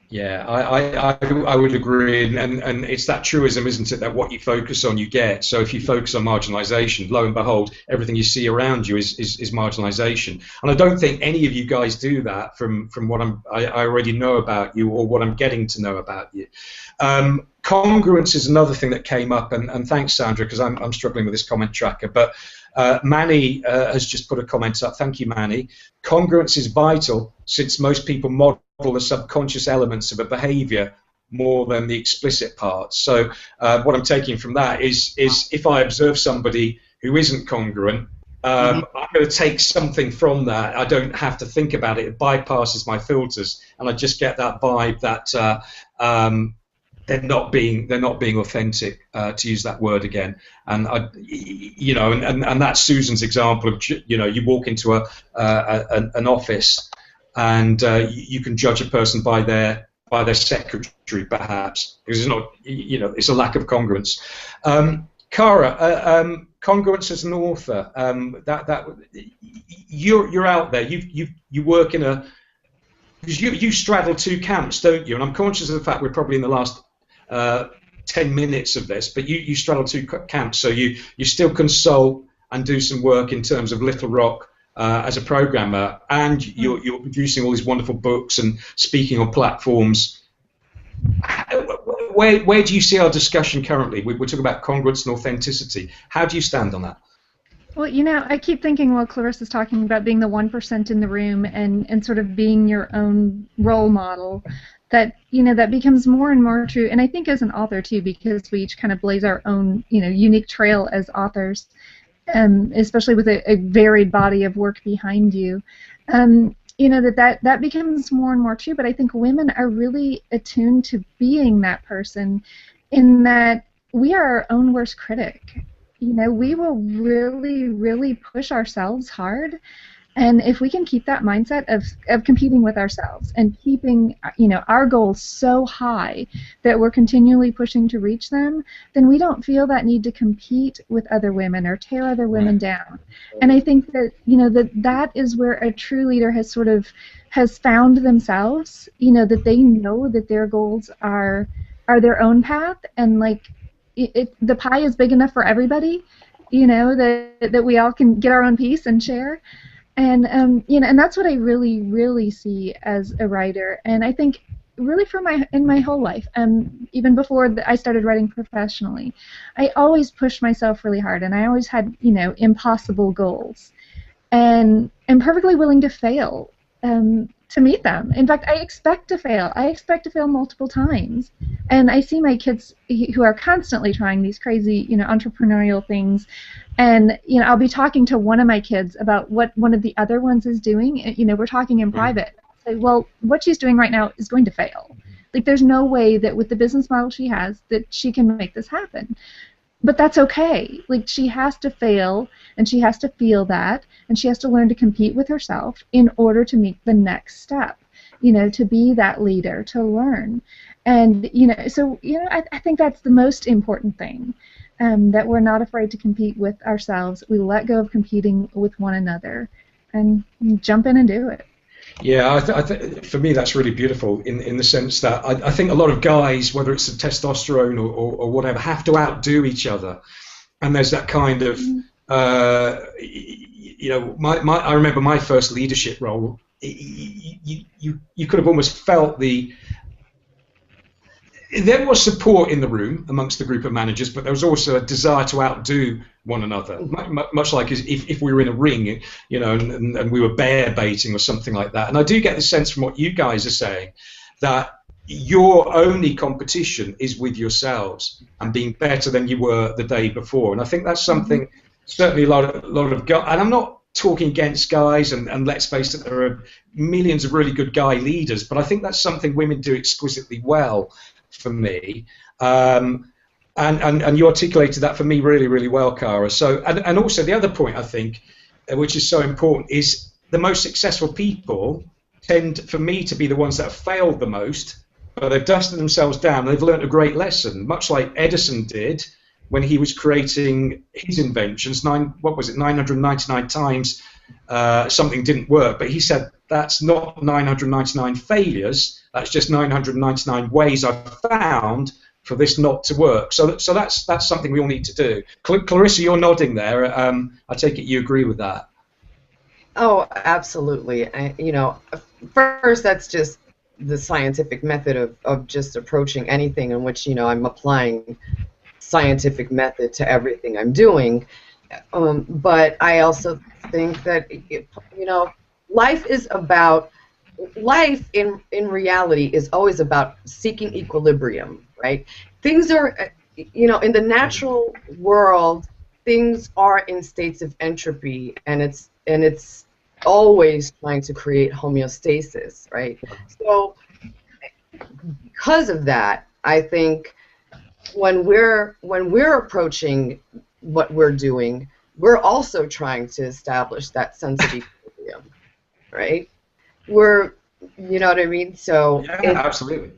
Yeah, I would agree, and it's that truism, isn't it, that what you focus on, you get. So if you focus on marginalization, lo and behold, everything you see around you is marginalization. And I don't think any of you guys do that from what I already know about you, or what I'm getting to know about you. Congruence is another thing that came up, and thanks, Sandra, because I'm struggling with this comment tracker. But Manny has just put a comment up. Thank you, Manny. Congruence is vital, since most people model the subconscious elements of a behavior more than the explicit parts. So what I'm taking from that is if I observe somebody who isn't congruent, I'm going to take something from that. I don't have to think about it. It bypasses my filters, and I just get that vibe that they're not being authentic, to use that word again. And and that's Susan's example of, you walk into an office, and you can judge a person by their secretary, perhaps, because it's not, it's a lack of congruence. Cara, congruence as an author, you're out there. You work in a, because you straddle two camps, don't you? And I'm conscious of the fact we're probably in the last 10 minutes of this, but you straddle two camps. So you still consult and do some work in terms of Little Rock as a programmer, and you're producing all these wonderful books and speaking on platforms. Where do you see our discussion currently? We're talking about congruence and authenticity. How do you stand on that? Well, I keep thinking while Clarissa's talking about being the 1% in the room and sort of being your own role model, that that becomes more and more true. And I think as an author too, because we each kind of blaze our own unique trail as authors, especially with a varied body of work behind you, that becomes more and more true. But I think women are really attuned to being that person, in that we are our own worst critic. We will really, really push ourselves hard, and if we can keep that mindset of competing with ourselves and keeping our goals so high that we're continually pushing to reach them, then we don't feel that need to compete with other women or tear other women down. And I think that that is where a true leader has found themselves. That they know that their goals are their own path, and the pie is big enough for everybody. That we all can get our own piece and share. And and that's what I really, really see as a writer. And I think really in my whole life, even before I started writing professionally, I always pushed myself really hard, and I always had impossible goals, and I'm perfectly willing to fail to meet them. In fact, I expect to fail. I expect to fail multiple times. And I see my kids who are constantly trying these crazy, entrepreneurial things. And, I'll be talking to one of my kids about what one of the other ones is doing. We're talking in private. I say, well, what she's doing right now is going to fail. There's no way that with the business model she has that she can make this happen. But that's okay. She has to fail, and she has to feel that, and she has to learn to compete with herself in order to meet the next step. to be that leader, to learn. And, so, I think that's the most important thing, that we're not afraid to compete with ourselves. We let go of competing with one another and jump in and do it. Yeah, for me that's really beautiful in the sense that I think a lot of guys, whether it's the testosterone or whatever, have to outdo each other. And there's that kind of, I remember my first leadership role, you could have almost felt there was support in the room amongst the group of managers, but there was also a desire to outdo one another, much like if we were in a ring, and we were bear baiting or something like that. And I do get the sense from what you guys are saying that your only competition is with yourselves and being better than you were the day before. And I think that's something certainly a lot of guys, and I'm not talking against guys, and let's face it, there are millions of really good guy leaders, but I think that's something women do exquisitely well for me. And you articulated that for me really, really well, Cara. So, and also the other point I think, which is so important, is the most successful people tend, for me, to be the ones that have failed the most, but they've dusted themselves down and they've learned a great lesson, much like Edison did when he was creating his inventions. 999 times something didn't work, but he said that's not 999 failures, that's just 999 ways I've found for this not to work. So that's something we all need to do. Clarissa, you're nodding there. I take it you agree with that. Oh, absolutely. First, that's just the scientific method of just approaching anything in which, I'm applying scientific method to everything I'm doing. But I also think that, life in reality is always about seeking equilibrium, right? Things are, in the natural world, things are in states of entropy, and it's always trying to create homeostasis, right? So because of that, I think when we're approaching what we're doing, we're also trying to establish that sense of equilibrium, right? You know what I mean? So yeah, absolutely.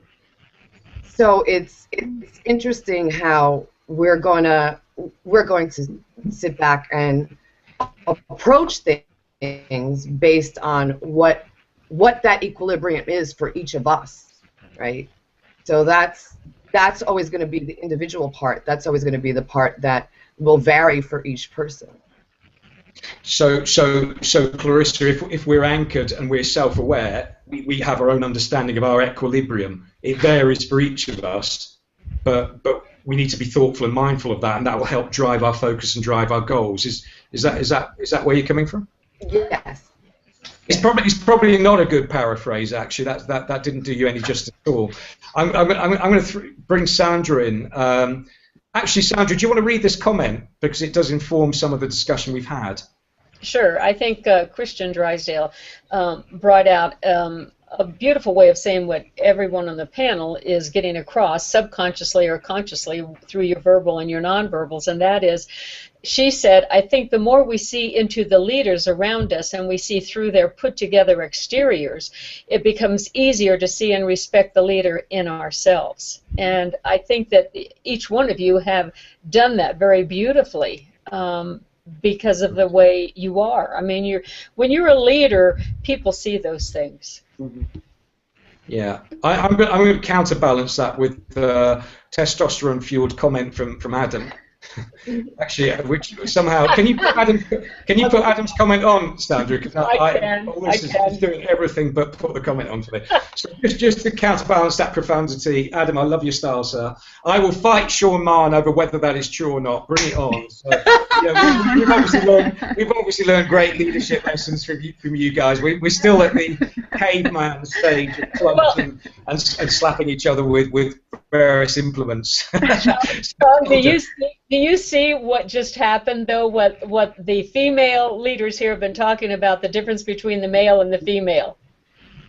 So it's interesting how we're going to sit back and approach things based on what that equilibrium is for each of us, right? So that's always going to be the individual part. That's always going to be the part that will vary for each person. So Clarissa, if we're anchored and we're self-aware, we have our own understanding of our equilibrium. It varies for each of us, but we need to be thoughtful and mindful of that, and that will help drive our focus and drive our goals. Is that where you're coming from? Yes. It's probably not a good paraphrase, actually. That didn't do you any justice at all. I'm going to bring Sandra in. Actually, Sandra, do you want to read this comment, because it does inform some of the discussion we've had? Sure. I think Christian Drysdale brought out a beautiful way of saying what everyone on the panel is getting across, subconsciously or consciously, through your verbal and your nonverbals, and that is, she said, I think the more we see into the leaders around us and we see through their put-together exteriors, it becomes easier to see and respect the leader in ourselves. And I think that each one of you have done that very beautifully because of the way you are. I mean, when you're a leader, people see those things. Yeah, I'm going to counterbalance that with the testosterone-fueled comment from Adam. Actually, which somehow can you put Adam's comment on, Sandra? Because I can. He's doing everything but put the comment on for me. So just to counterbalance that profundity, Adam, I love your style, sir. I will fight Sean Mahon over whether that is true or not. Bring it on. So, we've obviously learned great leadership lessons from you guys. We're still at the caveman stage of clubs and slapping each other with various implements. Do you see what just happened, though? What the female leaders here have been talking about, the difference between the male and the female.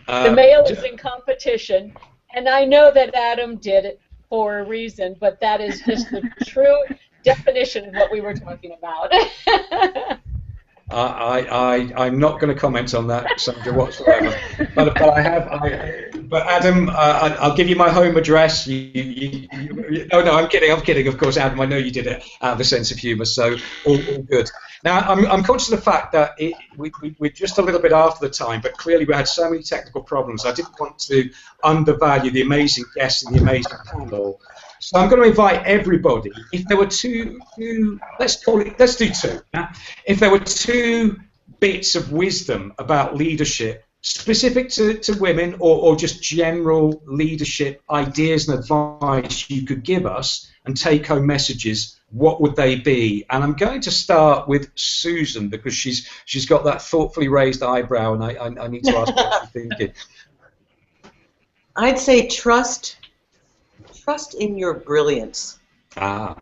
The male is in competition, and I know that Adam did it for a reason, but that is just the true definition of what we were talking about. I'm not going to comment on that, Sandra, whatsoever. But Adam, I'll give you my home address. No, I'm kidding. Of course, Adam, I know you did it out of a sense of humour, so all good. Now, I'm conscious of the fact that we're just a little bit after the time, but clearly we had so many technical problems. I didn't want to undervalue the amazing guests and the amazing panel. So I'm going to invite everybody. If there were let's do two. If there were two bits of wisdom about leadership, specific to women or just general leadership ideas and advice you could give us and take-home messages, what would they be? And I'm going to start with Susan because she's got that thoughtfully raised eyebrow, and I need to ask what she's thinking. I'd say trust in your brilliance. Ah,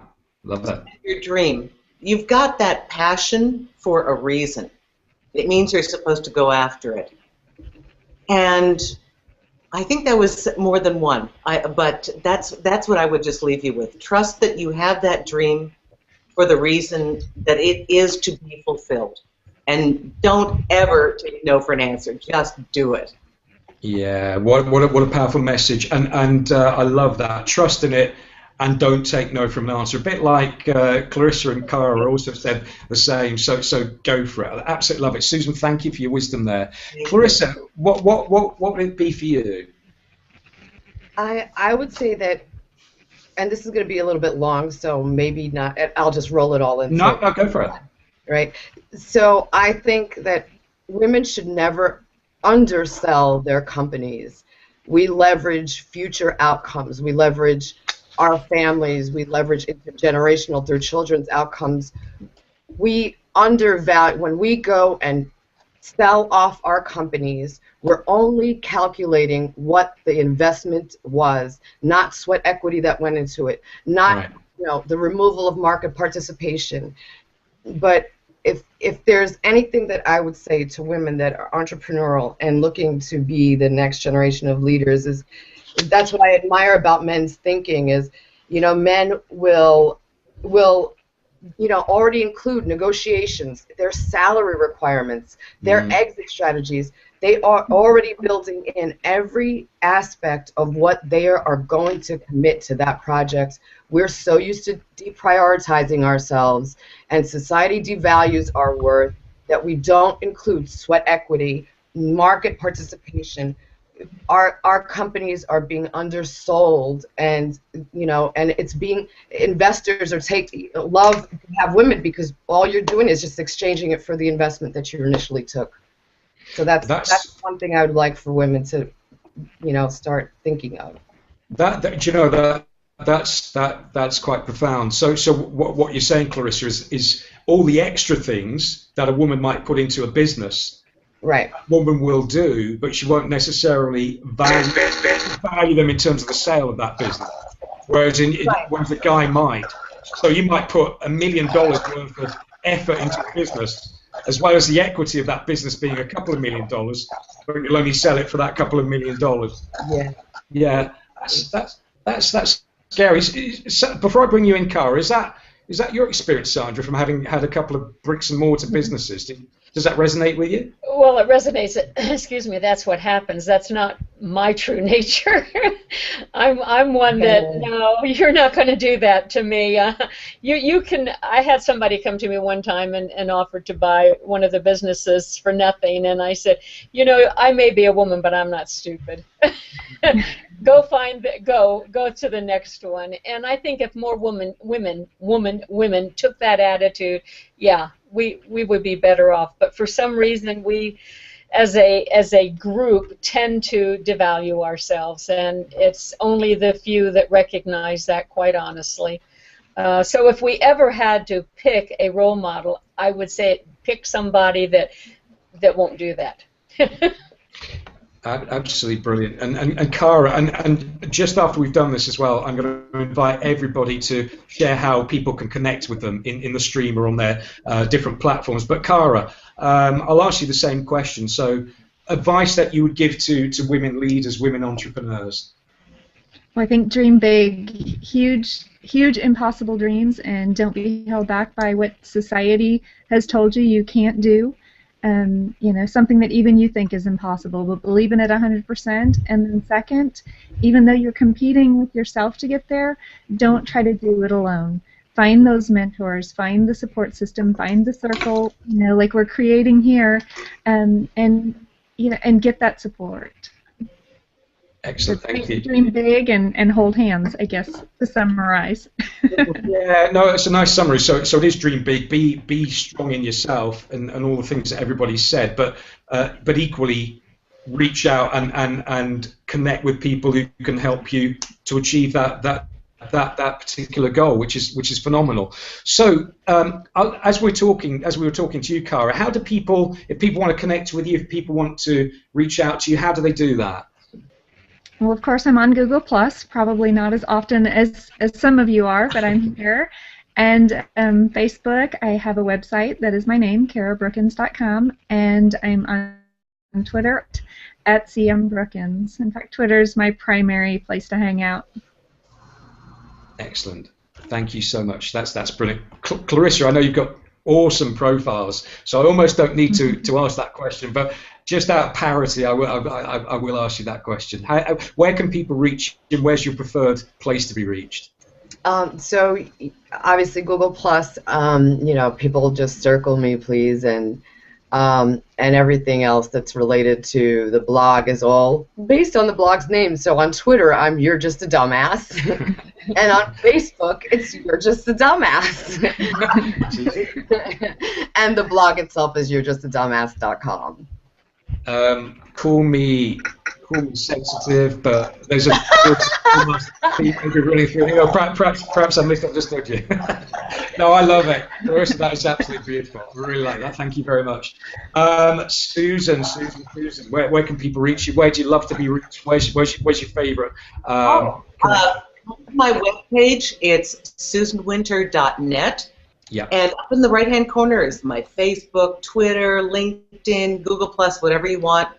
love that. Your dream. You've got that passion for a reason. It means you're supposed to go after it. And I think that was more than one. But that's what I would just leave you with. Trust that you have that dream for the reason that it is to be fulfilled. And don't ever take no for an answer. Just do it. Yeah, what a powerful message, and I love that. Trust in it, and don't take no from an answer. A bit like Clarissa and Cara also said the same. So go for it. I absolutely love it. Susan, thank you for your wisdom there. Clarissa, what would it be for you? I would say that, and this is going to be a little bit long, so maybe not. I'll just roll it all in. No, go for it. Right. So I think that women should never undersell their companies. We leverage future outcomes. We leverage our families. We leverage intergenerational through children's outcomes. We undervalue when we go and sell off our companies. We're only calculating what the investment was, not sweat equity that went into it, not the removal of market participation. But if there's anything that I would say to women that are entrepreneurial and looking to be the next generation of leaders is that's what I admire about men's thinking is, men will already include negotiations, their salary requirements, their exit strategies. They are already building in every aspect of what they are going to commit to that project. We're so used to deprioritizing ourselves, and society devalues our worth that we don't include sweat equity, market participation. Our companies are being undersold, and it's being investors are love to have women because all you're doing is just exchanging it for the investment that you initially took. So that's one thing I would like for women to, start thinking of. That's quite profound. So what you're saying, Clarissa, is all the extra things that a woman might put into a business, right? A woman will do, but she won't necessarily value them in terms of the sale of that business. Whereas whereas a guy might. So you might put $1 million worth of effort into a business, as well as the equity of that business being a couple of $1 million, but you'll only sell it for that couple of $1 million. Yeah, that's scary. Before I bring you in, Cara, is that your experience, Sandra, from having had a couple of bricks and mortar businesses? Does that resonate with you? Well, it resonates. Excuse me. That's what happens. That's not my true nature. I'm one that no, you're not going to do that to me. You can. I had somebody come to me one time and offered to buy one of the businesses for nothing, and I said, I may be a woman, but I'm not stupid. Go to the next one. And I think if more women took that attitude, yeah, we would be better off. But for some reason, we, as a group, tend to devalue ourselves, and it's only the few that recognize that, quite honestly. So if we ever had to pick a role model, I would say pick somebody that won't do that. Absolutely brilliant. And Cara, and just after we've done this as well, I'm going to invite everybody to share how people can connect with them in the stream or on their different platforms. But Cara, I'll ask you the same question. So advice that you would give to women leaders, women entrepreneurs? Well, I think dream big, huge, impossible dreams, and don't be held back by what society has told you you can't do. You know, something that even you think is impossible, but believe in it 100%. And then second, even though you're competing with yourself to get there, don't try to do it alone. Find those mentors, find the support system, find the circle, you know, like we're creating here, and you know, and get that support. Excellent, thank you. Dream big and hold hands, I guess, to summarize. Yeah, no, it's a nice summary. So it is dream big, be strong in yourself, and all the things that everybody said, but equally reach out and connect with people who can help you to achieve that particular goal, which is phenomenal. So as we were talking to you, Cara, how do people, if people want to connect with you, if people want to reach out to you, how do they do that? Well, of course, I'm on Google+, probably not as often as some of you are, but I'm here. And Facebook, I have a website that is my name, carabrookins.com, and I'm on Twitter at @cmbrookins. In fact, Twitter is my primary place to hang out. Excellent. Thank you so much. That's brilliant. Clarissa, I know you've got awesome profiles, so I almost don't need to ask that question, but just out of parity, I will ask you that question. Where can people reach you? Where's your preferred place to be reached? So obviously Google+, you know, people just circle me, please, and everything else that's related to the blog is all based on the blog's name. So on Twitter, I'm You're Just a Dumbass, and on Facebook, it's You're Just a Dumbass, and the blog itself is you'rejustadumbass.com. Call me sensitive, but there's a perhaps I misunderstood you. No, I love it. Clarissa, that is absolutely beautiful. I really like that. Thank you very much. Susan, where can people reach you? Where do you love to be reached? Where's your favorite? My webpage, it's susanwinter.net. Yeah. And up in the right-hand corner is my Facebook, Twitter, LinkedIn, Google+, whatever you want.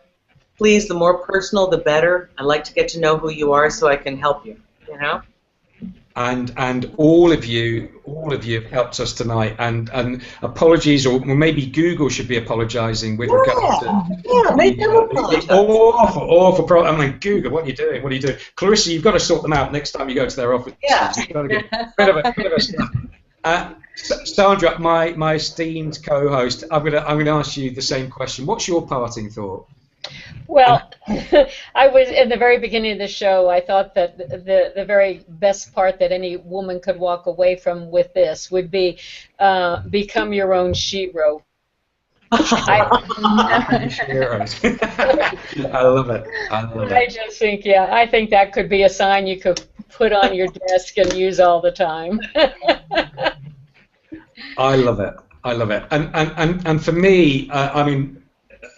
Please, the more personal, the better. I like to get to know who you are so I can help you, you know? And all of you have helped us tonight. And apologies, or maybe Google should be apologizing with regard to make them apologize. Awful. I mean, Google, what are you doing? What are you doing? Clarissa, you've got to sort them out next time you go to their office. Yeah. You've got to get a bit of a snap. Sandra, my esteemed co-host, I'm gonna ask you the same question. What's your parting thought? Well, I was in the very beginning of the show. I thought that the very best part that any woman could walk away from with this would be become your own shero. I love it. I just think, I think that could be a sign you could put on your desk and use all the time. I love it. And for me, I mean,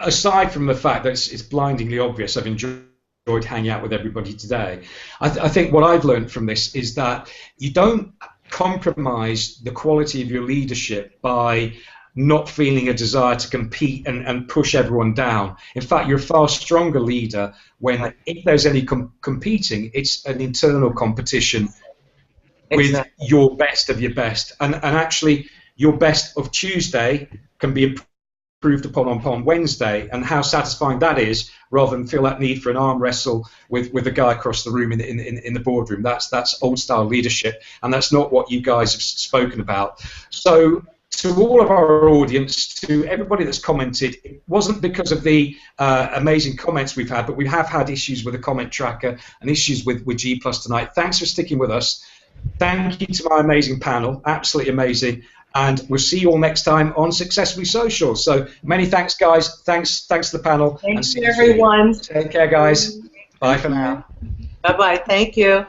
aside from the fact that it's blindingly obvious, I've enjoyed hanging out with everybody today. I think what I've learned from this is that you don't compromise the quality of your leadership by not feeling a desire to compete and push everyone down. In fact, you're a far stronger leader when, if there's any competing, it's an internal competition with your best of your best. And actually, your best of Tuesday can be improved upon Wednesday, and how satisfying that is, rather than feel that need for an arm wrestle with a guy across the room in the boardroom. That's old style leadership, and that's not what you guys have spoken about. So to all of our audience, to everybody that's commented, it wasn't because of the amazing comments we've had, but we have had issues with the comment tracker and issues with G+ tonight. Thanks for sticking with us. Thank you to my amazing panel, absolutely amazing. And we'll see you all next time on Successfully Social. So many thanks, guys. Thanks to the panel. Thank you, everyone. Take care, guys. Bye for now. Bye-bye. Thank you.